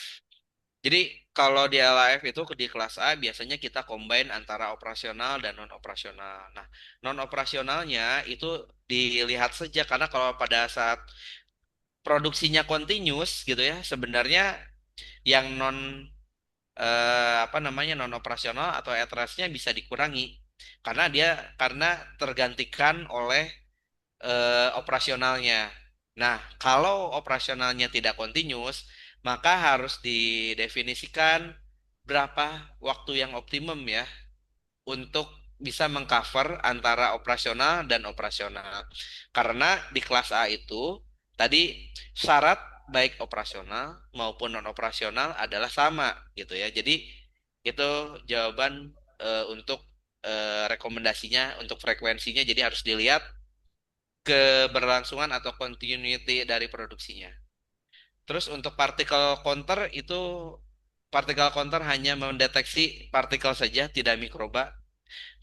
jadi kalau di LAF itu di kelas A biasanya kita combine antara operasional dan non operasional. Nah, non operasionalnya itu dilihat saja karena kalau pada saat produksinya continuous gitu ya, sebenarnya yang apa namanya non operasional atau etrasnya bisa dikurangi karena tergantikan oleh operasionalnya. Nah, kalau operasionalnya tidak continuous, maka harus didefinisikan berapa waktu yang optimum ya untuk bisa mengcover antara operasional dan operasional. Karena di kelas A itu tadi syarat baik operasional maupun non operasional adalah sama gitu ya. Jadi itu jawaban untuk rekomendasinya untuk frekuensinya. Jadi harus dilihat keberlangsungan atau continuity dari produksinya. Terus untuk partikel counter hanya mendeteksi partikel saja, tidak mikroba.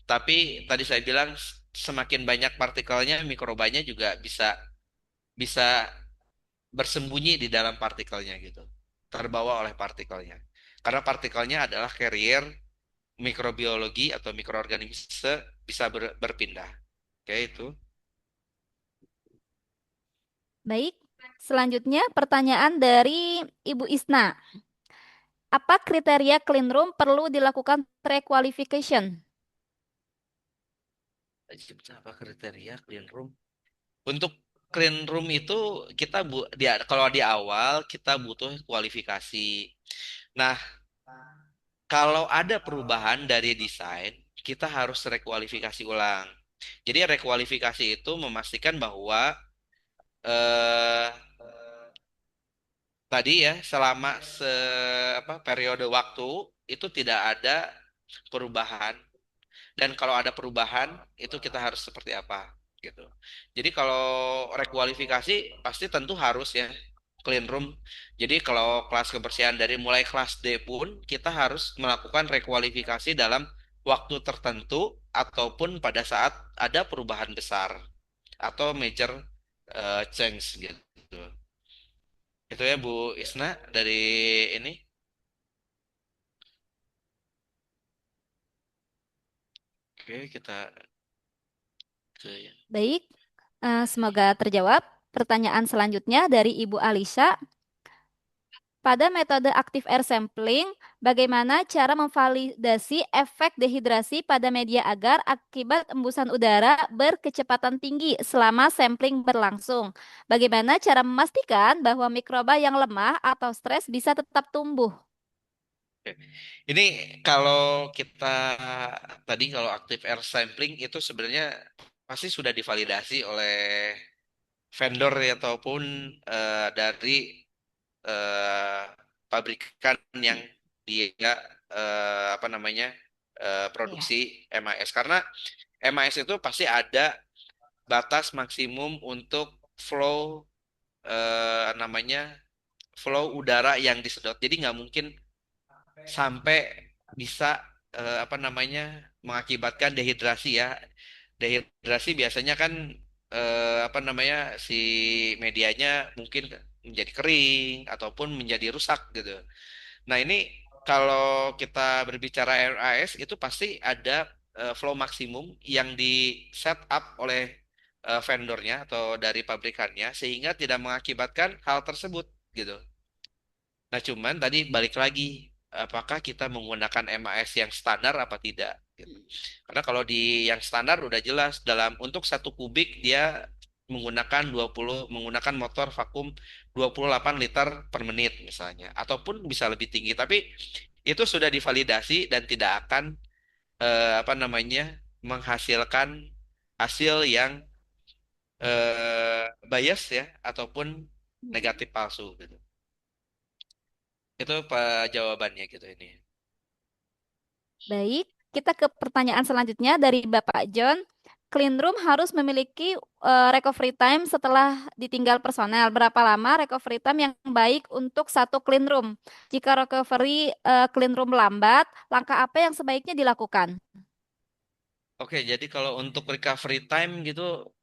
Tapi tadi saya bilang semakin banyak partikelnya, mikrobanya juga bisa bisa bersembunyi di dalam partikelnya gitu. Terbawa oleh partikelnya. Karena partikelnya adalah carrier mikrobiologi atau mikroorganisme bisa berpindah. Oke, itu. Baik, selanjutnya pertanyaan dari Ibu Isna. Apa kriteria clean room perlu dilakukan pre-qualification? Apa kriteria clean room? Untuk clean room itu kita kalau di awal kita butuh kualifikasi. Nah, kalau ada perubahan dari desain, kita harus rekualifikasi ulang. Jadi rekualifikasi itu memastikan bahwa eh, tadi ya selama periode waktu itu tidak ada perubahan. Dan kalau ada perubahan, itu kita harus seperti apa gitu. Jadi kalau rekualifikasi pasti tentu harus ya clean room. Jadi kalau kelas kebersihan dari mulai kelas D pun kita harus melakukan rekualifikasi dalam waktu tertentu ataupun pada saat ada perubahan besar atau major change gitu. Itu ya Bu Isna dari ini. Oke, kita ke Baik, semoga terjawab. Pertanyaan selanjutnya dari Ibu Alisa. Pada metode active air sampling, bagaimana cara memvalidasi efek dehidrasi pada media agar akibat embusan udara berkecepatan tinggi selama sampling berlangsung? Bagaimana cara memastikan bahwa mikroba yang lemah atau stres bisa tetap tumbuh? Oke. Ini kalau kita kalau active air sampling itu sebenarnya pasti sudah divalidasi oleh vendor ya, ataupun dari eh, pabrikan yang dia Iya. produksi MAS, karena MAS itu pasti ada batas maksimum untuk flow namanya flow udara yang disedot. Jadi nggak mungkin sampai bisa mengakibatkan dehidrasi ya. Dehidrasi biasanya kan si medianya mungkin menjadi kering ataupun menjadi rusak gitu. Nah, ini kalau kita berbicara RAS itu pasti ada flow maksimum yang di set up oleh vendornya atau dari pabrikannya sehingga tidak mengakibatkan hal tersebut gitu. Nah, cuman tadi balik lagi, apakah kita menggunakan MAS yang standar apa tidak? Gitu. Karena kalau di yang standar udah jelas dalam untuk 1 kubik dia menggunakan motor vakum 28 liter per menit misalnya, ataupun bisa lebih tinggi. Tapi itu sudah divalidasi dan tidak akan menghasilkan hasil yang bias ya ataupun negatif palsu gitu. Itu jawabannya gitu ini. Baik, kita ke pertanyaan selanjutnya dari Bapak John. Clean room harus memiliki recovery time setelah ditinggal personel. Berapa lama recovery time yang baik untuk satu clean room? Jika recovery clean room lambat, langkah apa yang sebaiknya dilakukan? Oke, jadi kalau untuk recovery time gitu,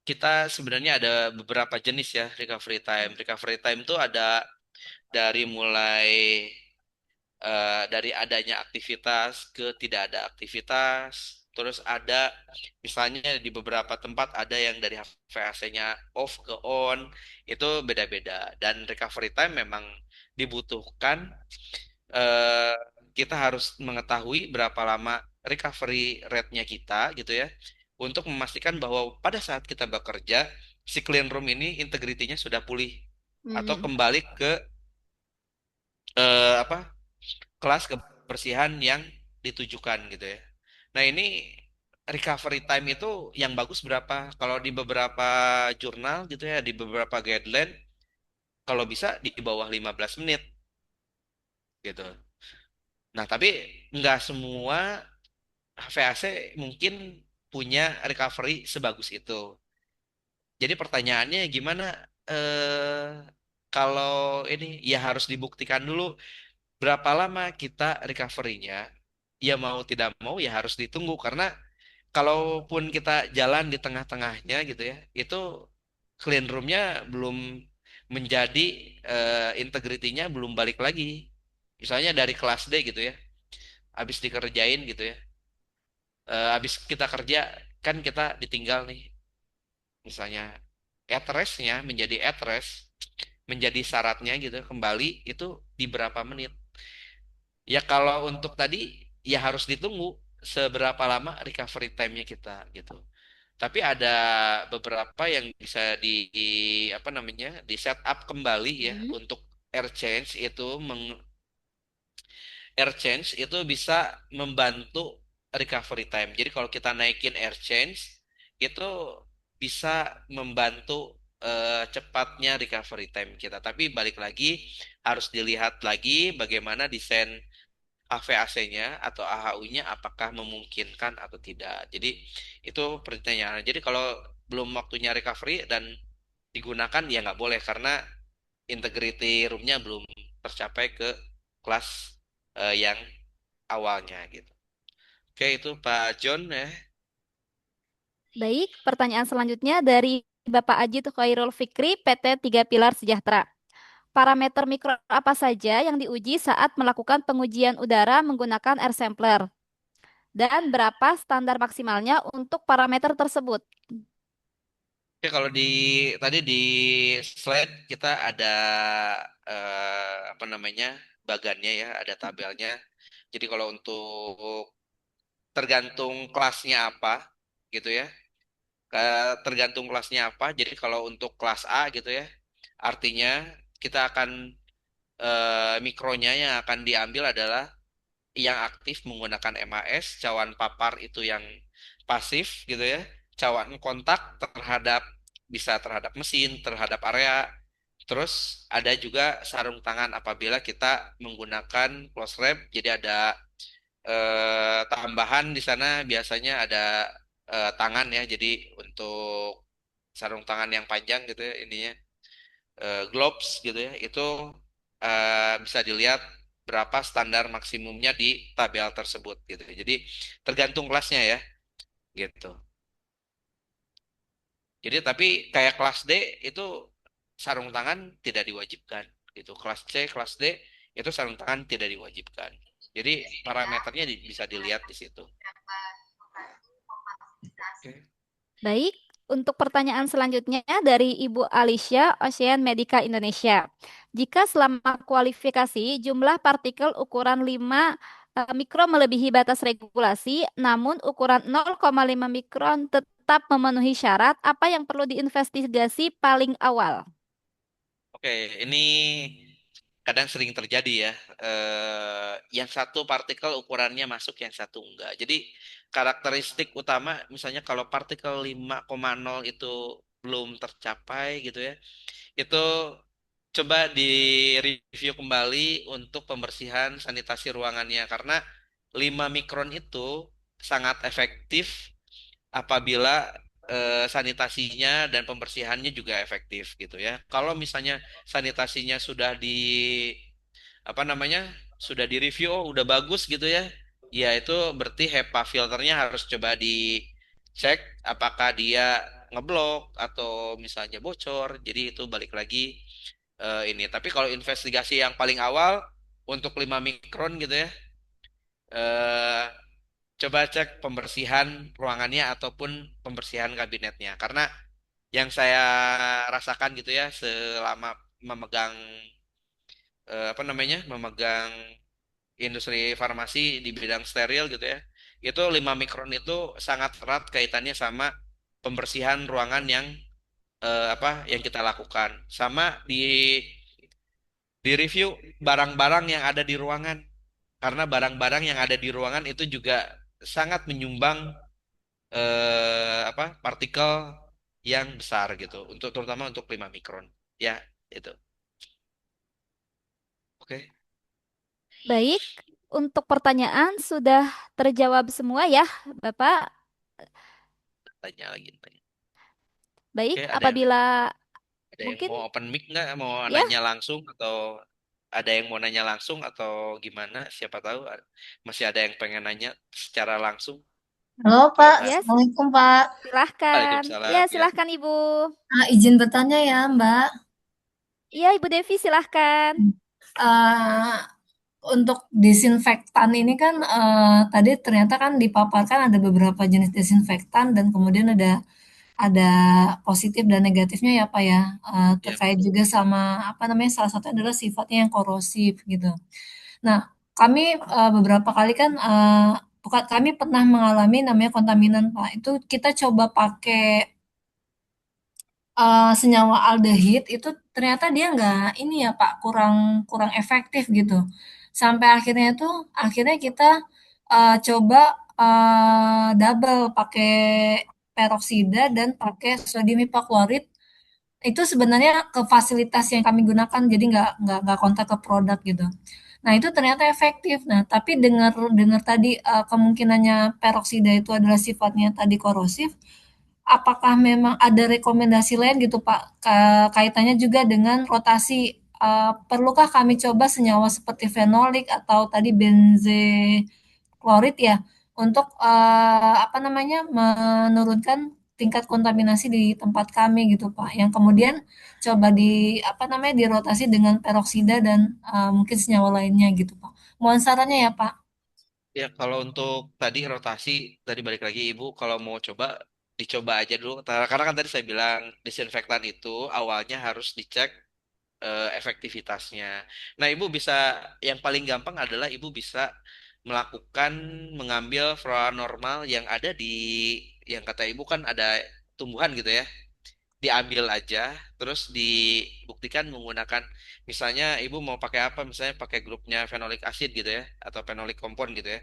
kita sebenarnya ada beberapa jenis ya recovery time. Recovery time itu ada dari mulai dari adanya aktivitas ke tidak ada aktivitas. Terus ada misalnya di beberapa tempat ada yang dari VAC-nya off ke on, itu beda-beda. Dan recovery time memang dibutuhkan. eh, Kita harus mengetahui berapa lama recovery rate-nya kita gitu ya, untuk memastikan bahwa pada saat kita bekerja si clean room ini integritinya sudah pulih atau Hmm, kembali ke apa kelas kebersihan yang ditujukan gitu ya. Nah, ini recovery time itu yang bagus berapa? Kalau di beberapa jurnal gitu ya, di beberapa guideline, kalau bisa di bawah 15 menit gitu. Nah, tapi nggak semua VAC mungkin punya recovery sebagus itu. Jadi pertanyaannya gimana kalau ini ya harus dibuktikan dulu berapa lama kita recovery-nya. Ya mau tidak mau ya harus ditunggu karena kalaupun kita jalan di tengah-tengahnya gitu ya, itu clean room-nya belum menjadi integrity-nya belum balik lagi. Misalnya dari kelas D gitu ya, habis dikerjain gitu ya, habis kita kerja kan kita ditinggal nih, misalnya at rest-nya menjadi at rest, menjadi syaratnya gitu kembali itu di berapa menit. Ya kalau untuk tadi ya harus ditunggu seberapa lama recovery time-nya kita gitu. Tapi ada beberapa yang bisa apa namanya di setup kembali ya Hmm. untuk air change itu air change itu bisa membantu recovery time. Jadi kalau kita naikin air change itu bisa membantu cepatnya recovery time kita. Tapi balik lagi harus dilihat lagi bagaimana desain AVAC-nya atau AHU-nya apakah memungkinkan atau tidak. Jadi itu pertanyaan. Jadi kalau belum waktunya recovery dan digunakan ya nggak boleh karena integrity room-nya belum tercapai ke kelas yang awalnya gitu. Oke itu Pak John ya. Baik, pertanyaan selanjutnya dari Bapak Ajit Khairul Fikri, PT Tiga Pilar Sejahtera. Parameter mikro apa saja yang diuji saat melakukan pengujian udara menggunakan air sampler? Dan berapa standar maksimalnya untuk parameter tersebut? Oke kalau di tadi di slide kita ada apa namanya bagannya ya, ada tabelnya. Jadi kalau untuk tergantung kelasnya apa gitu ya. Tergantung kelasnya apa. Jadi kalau untuk kelas A gitu ya, artinya kita akan mikronya yang akan diambil adalah yang aktif menggunakan MAS, cawan papar itu yang pasif gitu ya. Cawan kontak terhadap bisa terhadap mesin, terhadap area. Terus ada juga sarung tangan apabila kita menggunakan close wrap. Jadi ada tambahan di sana biasanya ada tangan ya. Jadi untuk sarung tangan yang panjang gitu ya ininya gloves gitu ya itu bisa dilihat berapa standar maksimumnya di tabel tersebut gitu. Jadi tergantung kelasnya ya gitu. Jadi tapi kayak kelas D itu sarung tangan tidak diwajibkan gitu. Kelas C, kelas D itu sarung tangan tidak diwajibkan. Jadi parameternya bisa dilihat di situ. Oke. Baik, untuk pertanyaan selanjutnya dari Ibu Alicia, Ocean Medica Indonesia. Jika selama kualifikasi jumlah partikel ukuran 5 mikron melebihi batas regulasi, namun ukuran 0,5 mikron tetap memenuhi syarat, apa yang perlu diinvestigasi paling awal? Oke, ini kadang sering terjadi ya. Yang satu partikel ukurannya masuk, yang satu enggak. Jadi karakteristik utama, misalnya kalau partikel 5,0 itu belum tercapai gitu ya, itu coba di-review kembali untuk pembersihan sanitasi ruangannya. Karena 5 mikron itu sangat efektif apabila sanitasinya dan pembersihannya juga efektif gitu ya. Kalau misalnya sanitasinya sudah apa namanya sudah direview, oh, udah bagus gitu ya, ya itu berarti HEPA filternya harus coba dicek apakah dia ngeblok atau misalnya bocor. Jadi itu balik lagi ini. Tapi kalau investigasi yang paling awal untuk 5 mikron gitu ya, eh, coba cek pembersihan ruangannya ataupun pembersihan kabinetnya. Karena yang saya rasakan gitu ya selama memegang apa namanya memegang industri farmasi di bidang steril gitu ya, itu 5 mikron itu sangat erat kaitannya sama pembersihan ruangan yang apa yang kita lakukan, sama di review barang-barang yang ada di ruangan karena barang-barang yang ada di ruangan itu juga sangat menyumbang apa partikel yang besar gitu untuk terutama untuk 5 mikron ya itu. Oke, Baik, untuk pertanyaan sudah terjawab semua ya, Bapak. tanya lagi. Tanya. Baik, Oke, apabila ada yang mungkin mau open mic nggak? Mau ya, nanya langsung atau ada yang mau nanya langsung atau gimana? Siapa tahu masih ada yang pengen nanya secara langsung. Halo Kalau Pak, nggak, ya Assalamualaikum Pak. silahkan. Ya, Waalaikumsalam. Ya, silahkan Ibu. Izin bertanya ya Mbak. Iya, Ibu Devi silahkan. Eh, untuk disinfektan ini kan tadi ternyata kan dipaparkan ada beberapa jenis disinfektan dan kemudian ada positif dan negatifnya ya Pak ya. ya Terkait juga sama apa namanya salah satu adalah sifatnya yang korosif gitu. Nah, kami beberapa kali kan bukan kami pernah mengalami namanya kontaminan Pak. Itu kita coba pakai senyawa aldehid itu ternyata dia nggak ini ya Pak, kurang kurang efektif gitu. Sampai akhirnya kita, coba, double pakai peroksida dan pakai sodium hipoklorit, itu sebenarnya ke fasilitas yang kami gunakan, jadi nggak kontak ke produk gitu. Nah, itu ternyata efektif. Nah, tapi dengar dengar tadi, kemungkinannya peroksida itu adalah sifatnya tadi korosif, apakah memang ada rekomendasi lain gitu Pak, kaitannya juga dengan rotasi, perlukah kami coba senyawa seperti fenolik atau tadi benzeklorid ya, untuk, apa namanya, menurunkan tingkat kontaminasi di tempat kami gitu Pak, yang kemudian coba apa namanya, dirotasi dengan peroksida dan, mungkin senyawa lainnya gitu Pak. Mohon sarannya ya Pak. ya kalau untuk tadi rotasi, tadi balik lagi Ibu, kalau mau coba dicoba aja dulu. Karena kan tadi saya bilang disinfektan itu awalnya harus dicek efektivitasnya. Nah, Ibu bisa yang paling gampang adalah Ibu bisa melakukan mengambil flora normal yang ada di yang kata Ibu kan ada tumbuhan gitu ya. Diambil aja, terus dibuktikan menggunakan misalnya Ibu mau pakai apa, misalnya pakai grupnya phenolic acid gitu ya, atau phenolic compound gitu ya.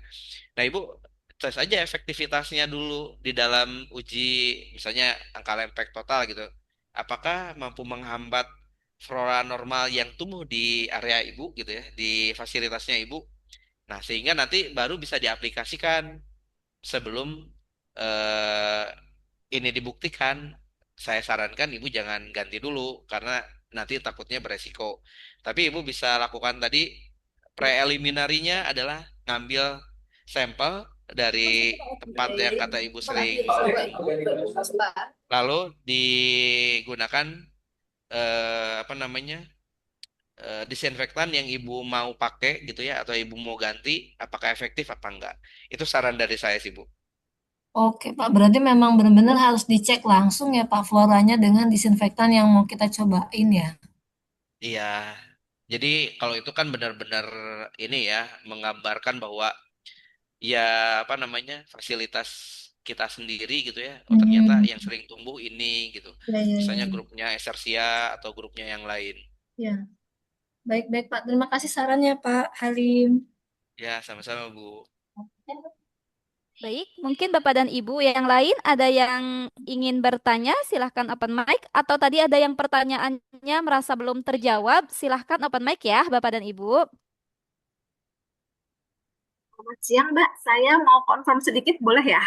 Nah, Ibu tes aja efektivitasnya dulu di dalam uji misalnya angka lempeng total gitu. Apakah mampu menghambat flora normal yang tumbuh di area Ibu gitu ya, di fasilitasnya Ibu. Nah, sehingga nanti baru bisa diaplikasikan sebelum eh, ini dibuktikan. Saya sarankan Ibu jangan ganti dulu karena nanti takutnya beresiko. Tapi Ibu bisa lakukan tadi preliminarinya adalah ngambil sampel dari tempat yang kata Ibu sering kumpul, lalu digunakan apa namanya disinfektan yang Ibu mau pakai gitu ya, atau Ibu mau ganti, apakah efektif apa enggak. Itu saran dari saya sih Bu. Oke Pak, berarti memang benar-benar harus dicek langsung ya Pak floranya dengan disinfektan yang mau kita cobain ya. Iya, jadi kalau itu kan benar-benar ini ya menggambarkan bahwa ya apa namanya fasilitas kita sendiri gitu ya. Oh ternyata Hmm, yang sering tumbuh ini gitu. ya, ya, ya, Misalnya ya. grupnya Escherichia atau grupnya yang lain. Ya, baik-baik Pak. Terima kasih sarannya Pak Halim. Ya sama-sama Bu. Baik, mungkin Bapak dan Ibu yang lain ada yang ingin bertanya, silahkan open mic. Atau tadi ada yang pertanyaannya merasa belum terjawab, silahkan open mic ya Bapak dan Ibu. Selamat siang, Mbak. Saya mau confirm sedikit, boleh ya?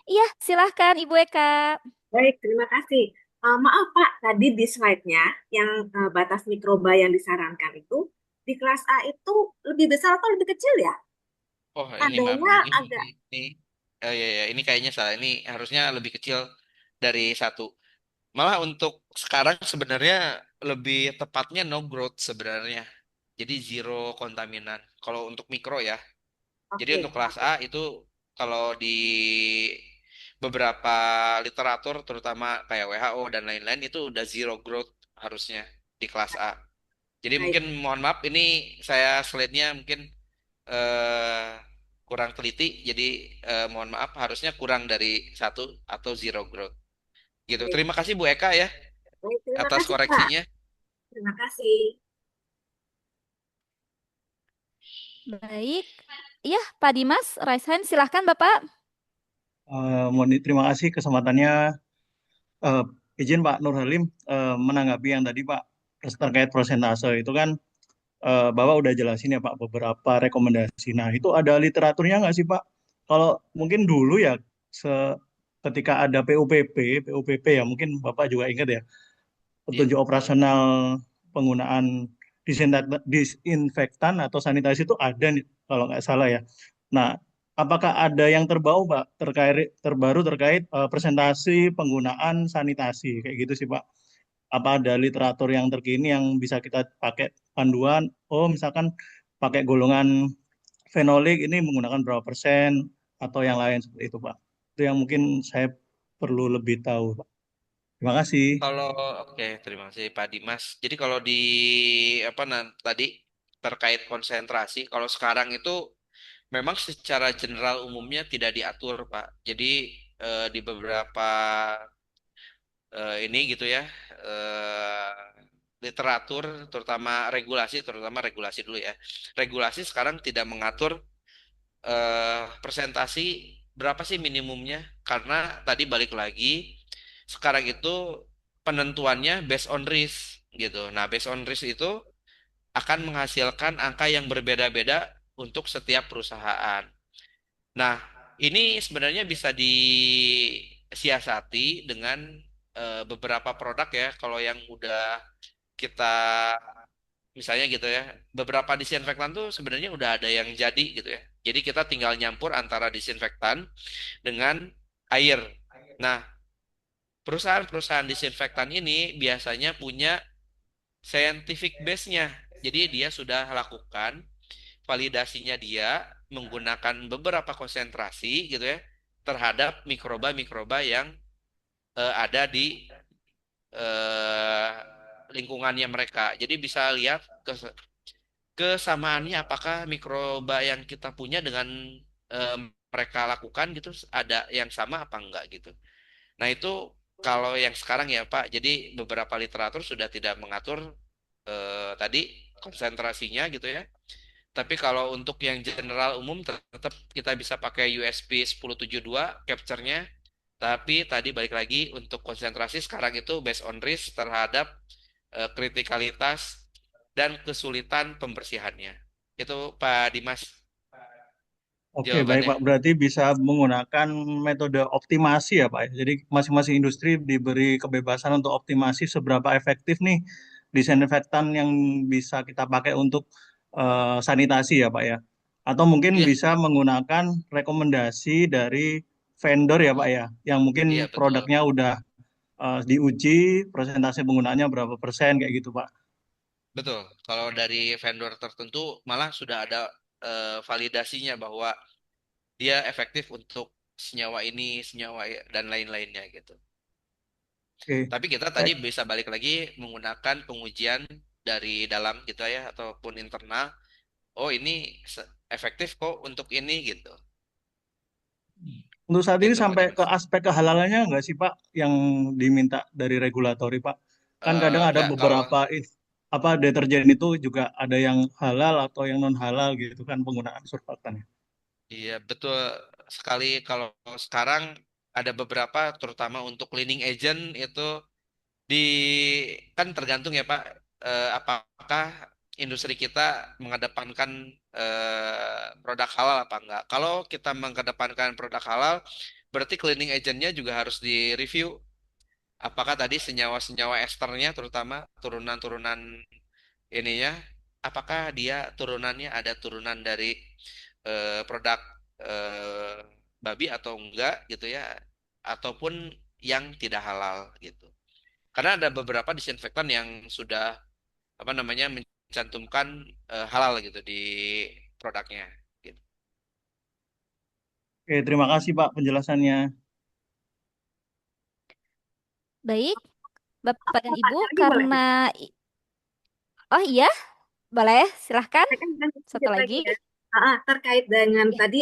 Iya, silahkan Ibu Eka. Baik, terima kasih. Maaf, Pak, tadi di slide-nya yang batas mikroba yang disarankan itu, di kelas A itu lebih besar atau lebih kecil ya? Oh ini maaf Tandanya Bu, agak, ini ya, ya ini kayaknya salah. Ini harusnya lebih kecil dari satu. Malah untuk sekarang sebenarnya lebih tepatnya no growth sebenarnya. Jadi zero kontaminan. Kalau untuk mikro ya. Jadi oke, untuk kelas A itu kalau di beberapa literatur terutama kayak WHO dan lain-lain itu udah zero growth harusnya di kelas A. Jadi baik. mungkin mohon maaf ini saya slide-nya mungkin eh, kurang teliti. Jadi mohon maaf harusnya kurang dari satu atau zero growth. Gitu. Baik, Terima kasih Bu Eka ya baik. Terima atas kasih, Pak. koreksinya. Terima kasih. Baik. Iya, Pak Dimas, raise hand, silahkan Bapak. Terima kasih kesempatannya. Eh, izin Pak Nur Halim menanggapi yang tadi Pak terkait prosentase itu kan Bapak udah jelasin ya Pak beberapa rekomendasi. Nah, itu ada literaturnya nggak sih Pak? Kalau mungkin dulu ya, ketika ada PUPP ya mungkin Bapak juga ingat ya, Iya, petunjuk betul. operasional penggunaan disinfektan atau sanitasi itu ada nih, kalau nggak salah ya. Nah, apakah ada yang terbaru terkait presentasi penggunaan sanitasi kayak gitu sih Pak? Apa ada literatur yang terkini yang bisa kita pakai panduan? Oh, misalkan pakai golongan fenolik ini menggunakan berapa persen atau yang lain seperti itu Pak? Itu yang mungkin saya perlu lebih tahu Pak. Terima kasih. Kalau oke, terima kasih Pak Dimas. Jadi kalau di apa tadi terkait konsentrasi, kalau sekarang itu memang secara general umumnya tidak diatur, Pak. Jadi di beberapa ini gitu ya, eh, literatur, terutama regulasi dulu ya. Regulasi sekarang tidak mengatur presentasi berapa sih minimumnya, karena tadi balik lagi, sekarang itu penentuannya based on risk gitu. Nah, based on risk itu akan menghasilkan angka yang berbeda-beda untuk setiap perusahaan. Nah, ini sebenarnya bisa disiasati dengan beberapa produk ya. Kalau yang udah kita misalnya gitu ya, beberapa disinfektan tuh sebenarnya udah ada yang jadi gitu ya. Jadi kita tinggal nyampur antara disinfektan dengan air. Nah, perusahaan-perusahaan disinfektan ini biasanya punya scientific base-nya. Jadi dia sudah lakukan validasinya, dia menggunakan beberapa konsentrasi gitu ya terhadap mikroba-mikroba yang ada di eh, lingkungannya mereka. Jadi bisa lihat kesamaannya, apakah mikroba yang kita punya dengan eh, mereka lakukan gitu ada yang sama apa enggak gitu. Nah, itu kalau yang sekarang ya Pak, jadi beberapa literatur sudah tidak mengatur tadi konsentrasinya gitu ya. Tapi kalau untuk yang general umum tetap kita bisa pakai USP 1072 capture-nya. Tapi tadi balik lagi untuk konsentrasi sekarang itu based on risk terhadap kritikalitas dan kesulitan pembersihannya. Itu Pak Dimas Oke, baik jawabannya. Pak. Berarti bisa menggunakan metode optimasi ya Pak, ya. Jadi masing-masing industri diberi kebebasan untuk optimasi seberapa efektif nih disinfektan yang bisa kita pakai untuk sanitasi ya Pak ya. Atau mungkin Iya, bisa menggunakan rekomendasi dari vendor ya Pak ya, yang mungkin iya betul. produknya udah diuji, presentasi penggunaannya berapa persen kayak gitu Pak. Betul. Kalau dari vendor tertentu malah sudah ada validasinya bahwa dia efektif untuk senyawa ini, dan lain-lainnya gitu. Oke, Tapi kita tadi baik. bisa balik lagi menggunakan pengujian dari dalam gitu ya ataupun internal. Oh, ini efektif kok untuk ini gitu. Untuk saat ini Gitu Pak sampai ke Dimas. aspek kehalalannya nggak sih Pak yang diminta dari regulatori Pak? Kan kadang ada Enggak, kalau beberapa apa deterjen itu juga ada yang halal atau yang non halal gitu kan penggunaan surfaktannya. iya betul sekali, kalau sekarang ada beberapa terutama untuk cleaning agent itu di kan tergantung ya Pak, apakah industri kita mengedepankan produk halal apa enggak. Kalau kita mengedepankan produk halal, berarti cleaning agentnya juga harus direview. Apakah tadi senyawa-senyawa esternya terutama turunan-turunan ininya, apakah dia turunannya ada turunan dari produk eh, babi atau enggak gitu ya, ataupun yang tidak halal gitu. Karena ada beberapa disinfektan yang sudah apa namanya mencantumkan halal gitu di produknya gitu. Oke, terima kasih Pak penjelasannya. Baik, Bapak dan Ibu, Tanya lagi boleh? karena oh iya, boleh, silahkan. Saya kan bilang Satu sedikit lagi. lagi ya. Terkait dengan Ya. tadi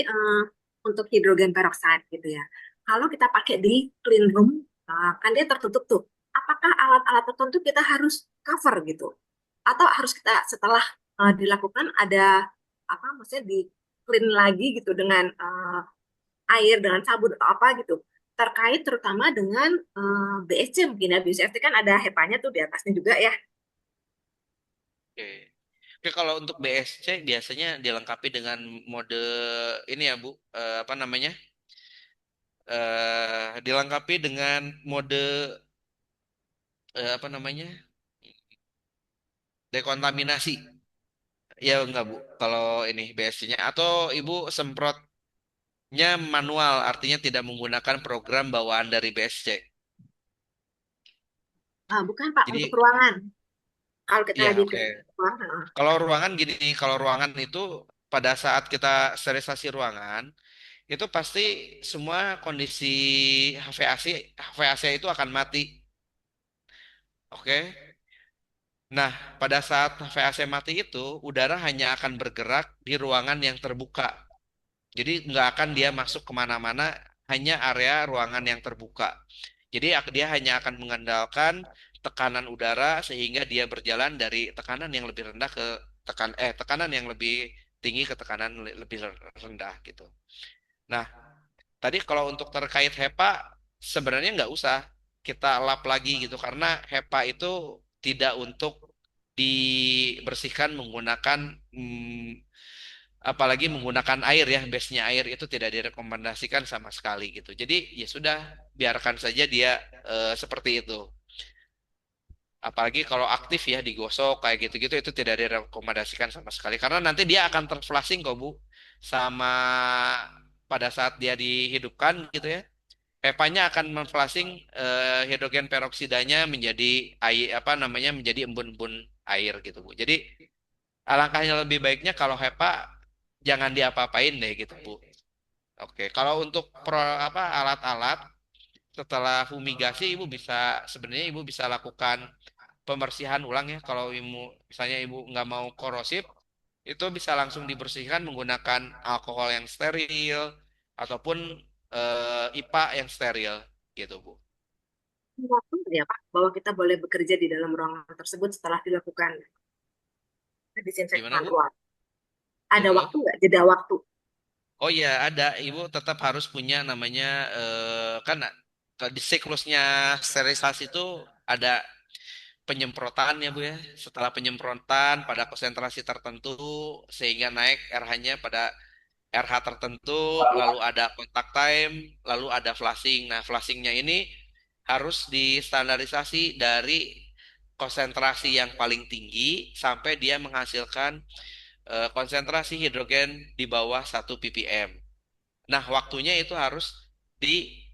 untuk hidrogen peroxide gitu ya. Kalau kita pakai di clean room, kan dia tertutup tuh. Apakah alat-alat tertentu kita harus cover gitu? Atau harus kita setelah dilakukan ada apa maksudnya di clean lagi gitu dengan air, dengan sabun atau apa gitu. Terkait terutama dengan BSC mungkin ya. BSC kan ada HEPA-nya tuh di atasnya juga ya. Oke. Oke, kalau untuk BSC biasanya dilengkapi dengan mode ini ya Bu, apa namanya? Dilengkapi dengan mode apa namanya? Dekontaminasi. Ya enggak Bu, kalau ini BSC-nya atau Ibu semprotnya manual, artinya tidak menggunakan program bawaan dari BSC. Bukan Pak, untuk Jadi ruangan. Kalau kita ya lagi ke oke. ruangan. Kalau ruangan gini, kalau ruangan itu pada saat kita sterilisasi ruangan, itu pasti semua kondisi HVAC itu akan mati. Oke. Nah, pada saat HVAC mati itu, udara hanya akan bergerak di ruangan yang terbuka. Jadi nggak akan dia masuk kemana-mana, hanya area ruangan yang terbuka. Jadi dia hanya akan mengandalkan tekanan udara sehingga dia berjalan dari tekanan yang lebih rendah ke tekanan yang lebih tinggi ke tekanan lebih rendah gitu. Nah, tadi kalau untuk terkait HEPA sebenarnya nggak usah kita lap lagi gitu karena HEPA itu tidak untuk dibersihkan menggunakan apalagi menggunakan air ya, base-nya air itu tidak direkomendasikan sama sekali gitu. Jadi ya sudah biarkan saja dia seperti itu. Apalagi kalau aktif ya digosok kayak gitu-gitu itu tidak direkomendasikan sama sekali karena nanti dia akan terflushing kok Bu sama pada saat dia dihidupkan gitu ya. HEPA-nya akan memflushing hidrogen peroksidanya menjadi air apa namanya menjadi embun-embun air gitu Bu. Jadi alangkahnya lebih baiknya kalau HEPA jangan diapa-apain deh gitu Bu. Oke, kalau untuk apa alat-alat setelah fumigasi sebenarnya ibu bisa lakukan pembersihan ulang ya. Kalau ibu misalnya ibu nggak mau korosif, itu bisa langsung dibersihkan menggunakan alkohol yang steril ataupun IPA yang steril gitu Bu. Waktu nggak ya Pak, bahwa kita boleh bekerja di dalam ruangan tersebut setelah dilakukan Gimana disinfektan Bu? ruang. Ya Ada halo. waktu nggak? Jeda waktu. Oh iya ada, ibu tetap harus punya namanya kan di siklusnya sterilisasi itu ada penyemprotan ya Bu ya. Setelah penyemprotan pada konsentrasi tertentu sehingga naik RH-nya pada RH tertentu, lalu ada contact time, lalu ada flushing. Nah, flushingnya ini harus distandarisasi dari konsentrasi yang paling tinggi sampai dia menghasilkan konsentrasi hidrogen di bawah 1 ppm. Nah, waktunya itu harus di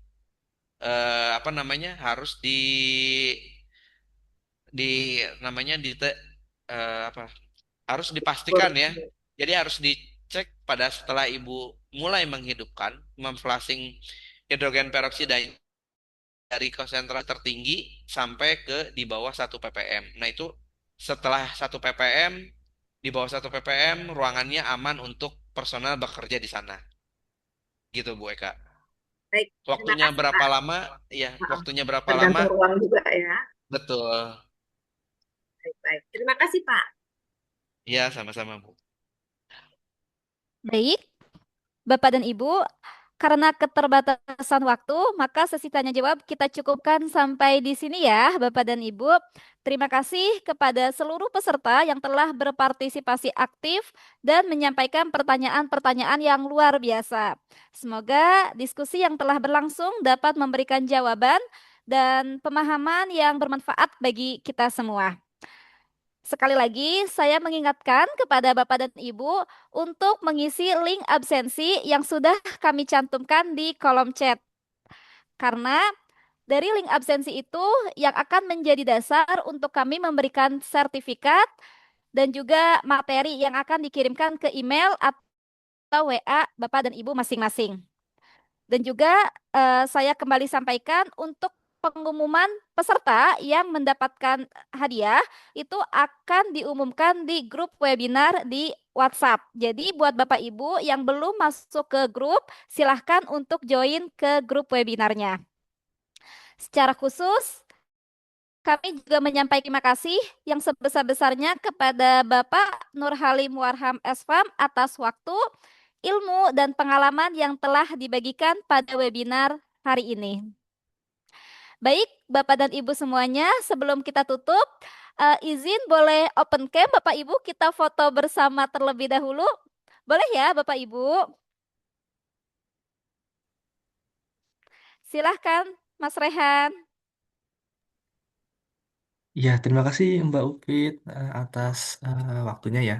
apa namanya? Harus di namanya apa? Harus dipastikan ya. Jadi harus dicek pada setelah ibu mulai menghidupkan, memflushing hidrogen peroksida dari konsentrasi tertinggi sampai ke di bawah 1 ppm. Nah, itu setelah 1 ppm, di bawah 1 ppm, ruangannya aman untuk personel bekerja di sana. Gitu, Bu Eka. Baik, terima Waktunya kasih berapa Pak. lama? Ya, Maaf, waktunya berapa lama? tergantung ruang juga ya. Betul. Baik, baik. Terima kasih Pak. Ya, sama-sama, Bu. Baik, Bapak dan Ibu, karena keterbatasan waktu, maka sesi tanya jawab kita cukupkan sampai di sini ya, Bapak dan Ibu. Terima kasih kepada seluruh peserta yang telah berpartisipasi aktif dan menyampaikan pertanyaan-pertanyaan yang luar biasa. Semoga diskusi yang telah berlangsung dapat memberikan jawaban dan pemahaman yang bermanfaat bagi kita semua. Sekali lagi, saya mengingatkan kepada Bapak dan Ibu untuk mengisi link absensi yang sudah kami cantumkan di kolom chat. Karena dari link absensi itu yang akan menjadi dasar untuk kami memberikan sertifikat dan juga materi yang akan dikirimkan ke email atau WA Bapak dan Ibu masing-masing. Dan juga saya kembali sampaikan untuk pengumuman peserta yang mendapatkan hadiah itu akan diumumkan di grup webinar di WhatsApp. Jadi buat Bapak Ibu yang belum masuk ke grup, silahkan untuk join ke grup webinarnya. Secara khusus, kami juga menyampaikan terima kasih yang sebesar-besarnya kepada Bapak Nur Halim Warham Esfam atas waktu, ilmu, dan pengalaman yang telah dibagikan pada webinar hari ini. Baik, Bapak dan Ibu semuanya, sebelum kita tutup, izin boleh open cam Bapak Ibu, kita foto bersama terlebih dahulu. Boleh ya Bapak Ibu? Silahkan Mas Rehan. Ya, terima kasih Mbak Upit atas waktunya ya.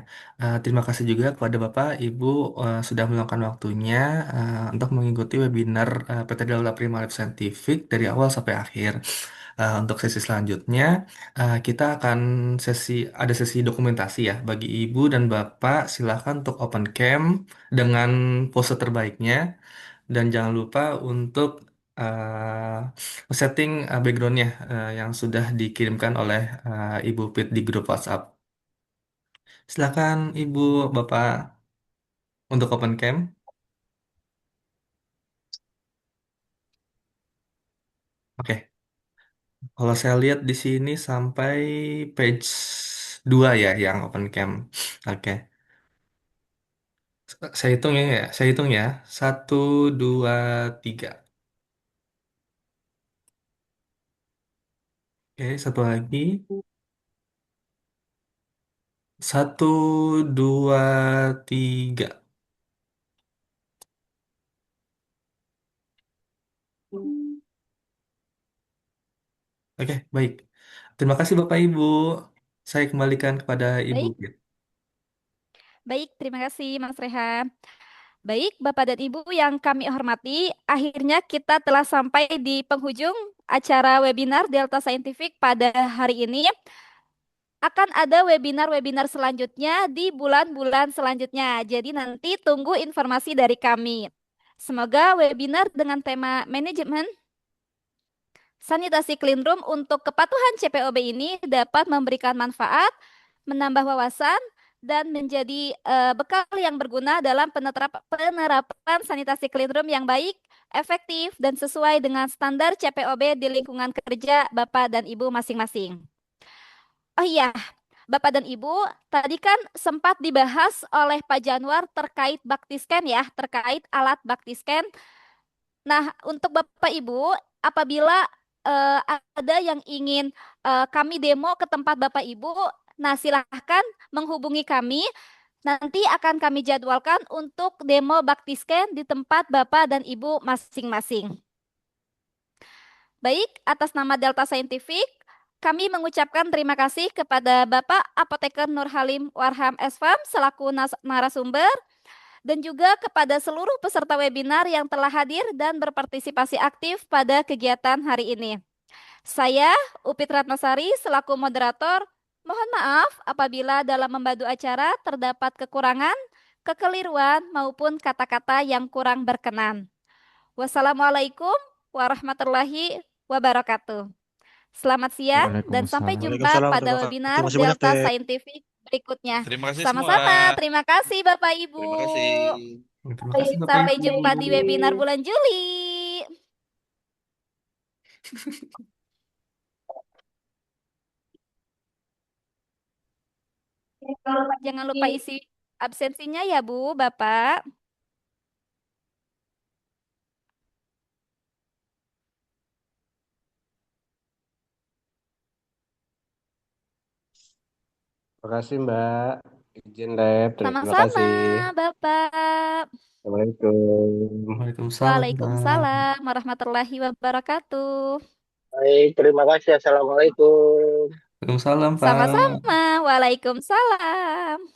Terima kasih juga kepada Bapak, Ibu sudah meluangkan waktunya untuk mengikuti webinar PT Daula Prima Lab Scientific dari awal sampai akhir. Untuk sesi selanjutnya, kita akan ada sesi dokumentasi ya. Bagi Ibu dan Bapak, silahkan untuk open cam dengan pose terbaiknya. Dan jangan lupa untuk setting backgroundnya yang sudah dikirimkan oleh Ibu Pit di grup WhatsApp. Silakan Ibu, Bapak untuk open cam. Oke, kalau saya lihat di sini sampai page 2 ya yang open cam. Oke, saya hitung ya, saya hitung ya. 1, 2, 3. Oke, satu lagi. 1, 2, 3. Oke, baik. Terima kasih Bapak Ibu. Saya kembalikan kepada Ibu Baik, Pit. baik, terima kasih Mas Rehan. Baik, Bapak dan Ibu yang kami hormati, akhirnya kita telah sampai di penghujung acara webinar Delta Scientific pada hari ini. Akan ada webinar-webinar selanjutnya di bulan-bulan selanjutnya. Jadi nanti tunggu informasi dari kami. Semoga webinar dengan tema manajemen sanitasi clean room untuk kepatuhan CPOB ini dapat memberikan manfaat, menambah wawasan, dan menjadi bekal yang berguna dalam penerapan sanitasi clean room yang baik, efektif, dan sesuai dengan standar CPOB di lingkungan kerja Bapak dan Ibu masing-masing. Oh iya, Bapak dan Ibu, tadi kan sempat dibahas oleh Pak Januar terkait Baktiscan ya, terkait alat Baktiscan. Nah, untuk Bapak Ibu, apabila eh, ada yang ingin kami demo ke tempat Bapak Ibu, nah silahkan menghubungi kami. Nanti akan kami jadwalkan untuk demo Baktiscan di tempat Bapak dan Ibu masing-masing. Baik, atas nama Delta Scientific, kami mengucapkan terima kasih kepada Bapak Apoteker Nurhalim Warham SFAM selaku narasumber dan juga kepada seluruh peserta webinar yang telah hadir dan berpartisipasi aktif pada kegiatan hari ini. Saya, Upit Ratnasari, selaku moderator, mohon maaf apabila dalam membantu acara terdapat kekurangan, kekeliruan, maupun kata-kata yang kurang berkenan. Wassalamualaikum warahmatullahi wabarakatuh. Selamat siang dan sampai Waalaikumsalam. jumpa Waalaikumsalam. pada Terima webinar kasih banyak, Delta Teh. Scientific berikutnya. Terima kasih semua. Sama-sama, terima kasih Bapak Ibu. Terima kasih. Terima kasih Bapak Sampai Ibu. jumpa di webinar bulan Juli. Jangan lupa isi absensinya ya Bu, Bapak. Terima kasih Mbak. Izin Lab, terima Sama-sama, kasih. Bapak. Assalamualaikum. Waalaikumsalam, Pak. Waalaikumsalam warahmatullahi wabarakatuh. Baik, terima kasih. Assalamualaikum. Waalaikumsalam, Pak. Sama-sama, Waalaikumsalam.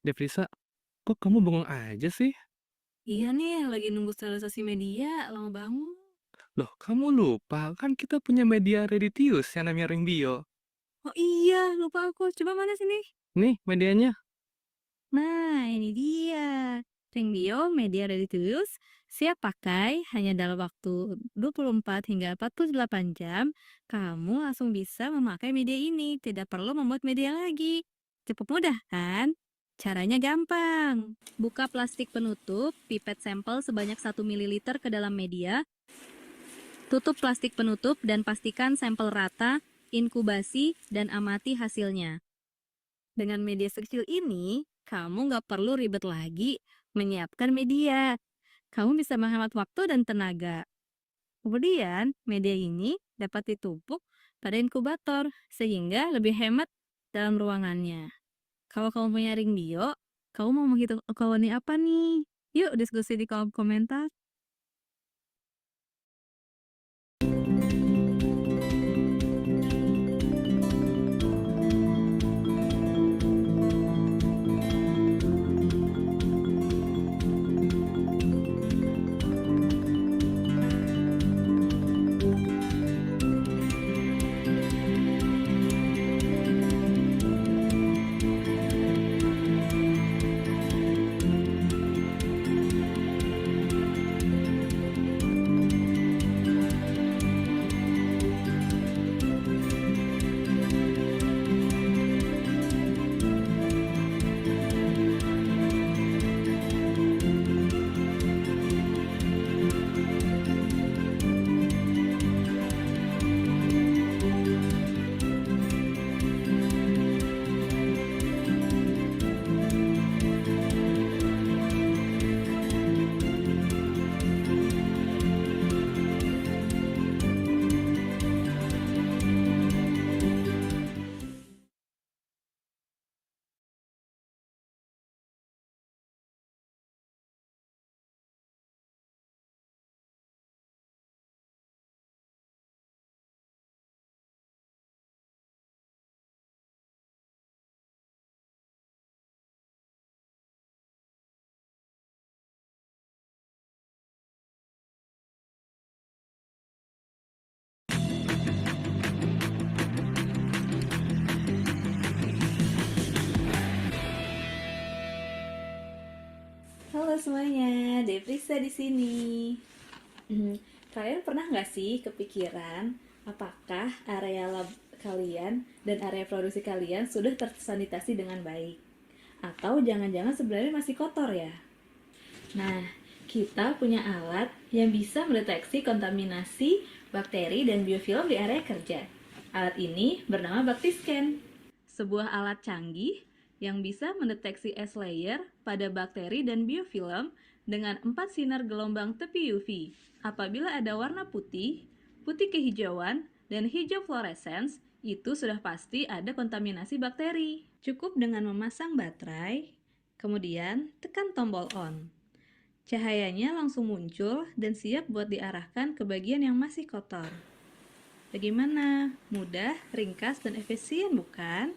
Devrisa, kok kamu bengong aja sih? Iya nih, lagi nunggu sterilisasi media, lama banget. Loh, kamu lupa, kan kita punya media Reditius yang namanya Ring Bio. Oh iya, lupa aku. Coba mana sini? Nih, medianya. Nah, ini dia. Ring Bio Media Ready to Use siap pakai hanya dalam waktu 24 hingga 48 jam. Kamu langsung bisa memakai media ini, tidak perlu membuat media lagi. Cukup mudah kan? Caranya gampang. Buka plastik penutup pipet sampel sebanyak 1 ml ke dalam media, tutup plastik penutup dan pastikan sampel rata, inkubasi, dan amati hasilnya. Dengan media sekecil ini, kamu nggak perlu ribet lagi menyiapkan media. Kamu bisa menghemat waktu dan tenaga. Kemudian, media ini dapat ditumpuk pada inkubator sehingga lebih hemat dalam ruangannya. Kalau kamu punya ring bio, kamu mau menghitung koloni apa nih? Yuk diskusi di kolom komentar. Halo semuanya, Deprisa di sini. Kalian pernah nggak sih kepikiran apakah area lab kalian dan area produksi kalian sudah tersanitasi dengan baik? Atau jangan-jangan sebenarnya masih kotor ya? Nah, kita punya alat yang bisa mendeteksi kontaminasi bakteri dan biofilm di area kerja. Alat ini bernama Bactiscan, sebuah alat canggih yang bisa mendeteksi S layer pada bakteri dan biofilm dengan 4 sinar gelombang tepi UV. Apabila ada warna putih, putih kehijauan, dan hijau fluorescence, itu sudah pasti ada kontaminasi bakteri. Cukup dengan memasang baterai, kemudian tekan tombol on. Cahayanya langsung muncul dan siap buat diarahkan ke bagian yang masih kotor. Bagaimana? Mudah, ringkas, dan efisien bukan?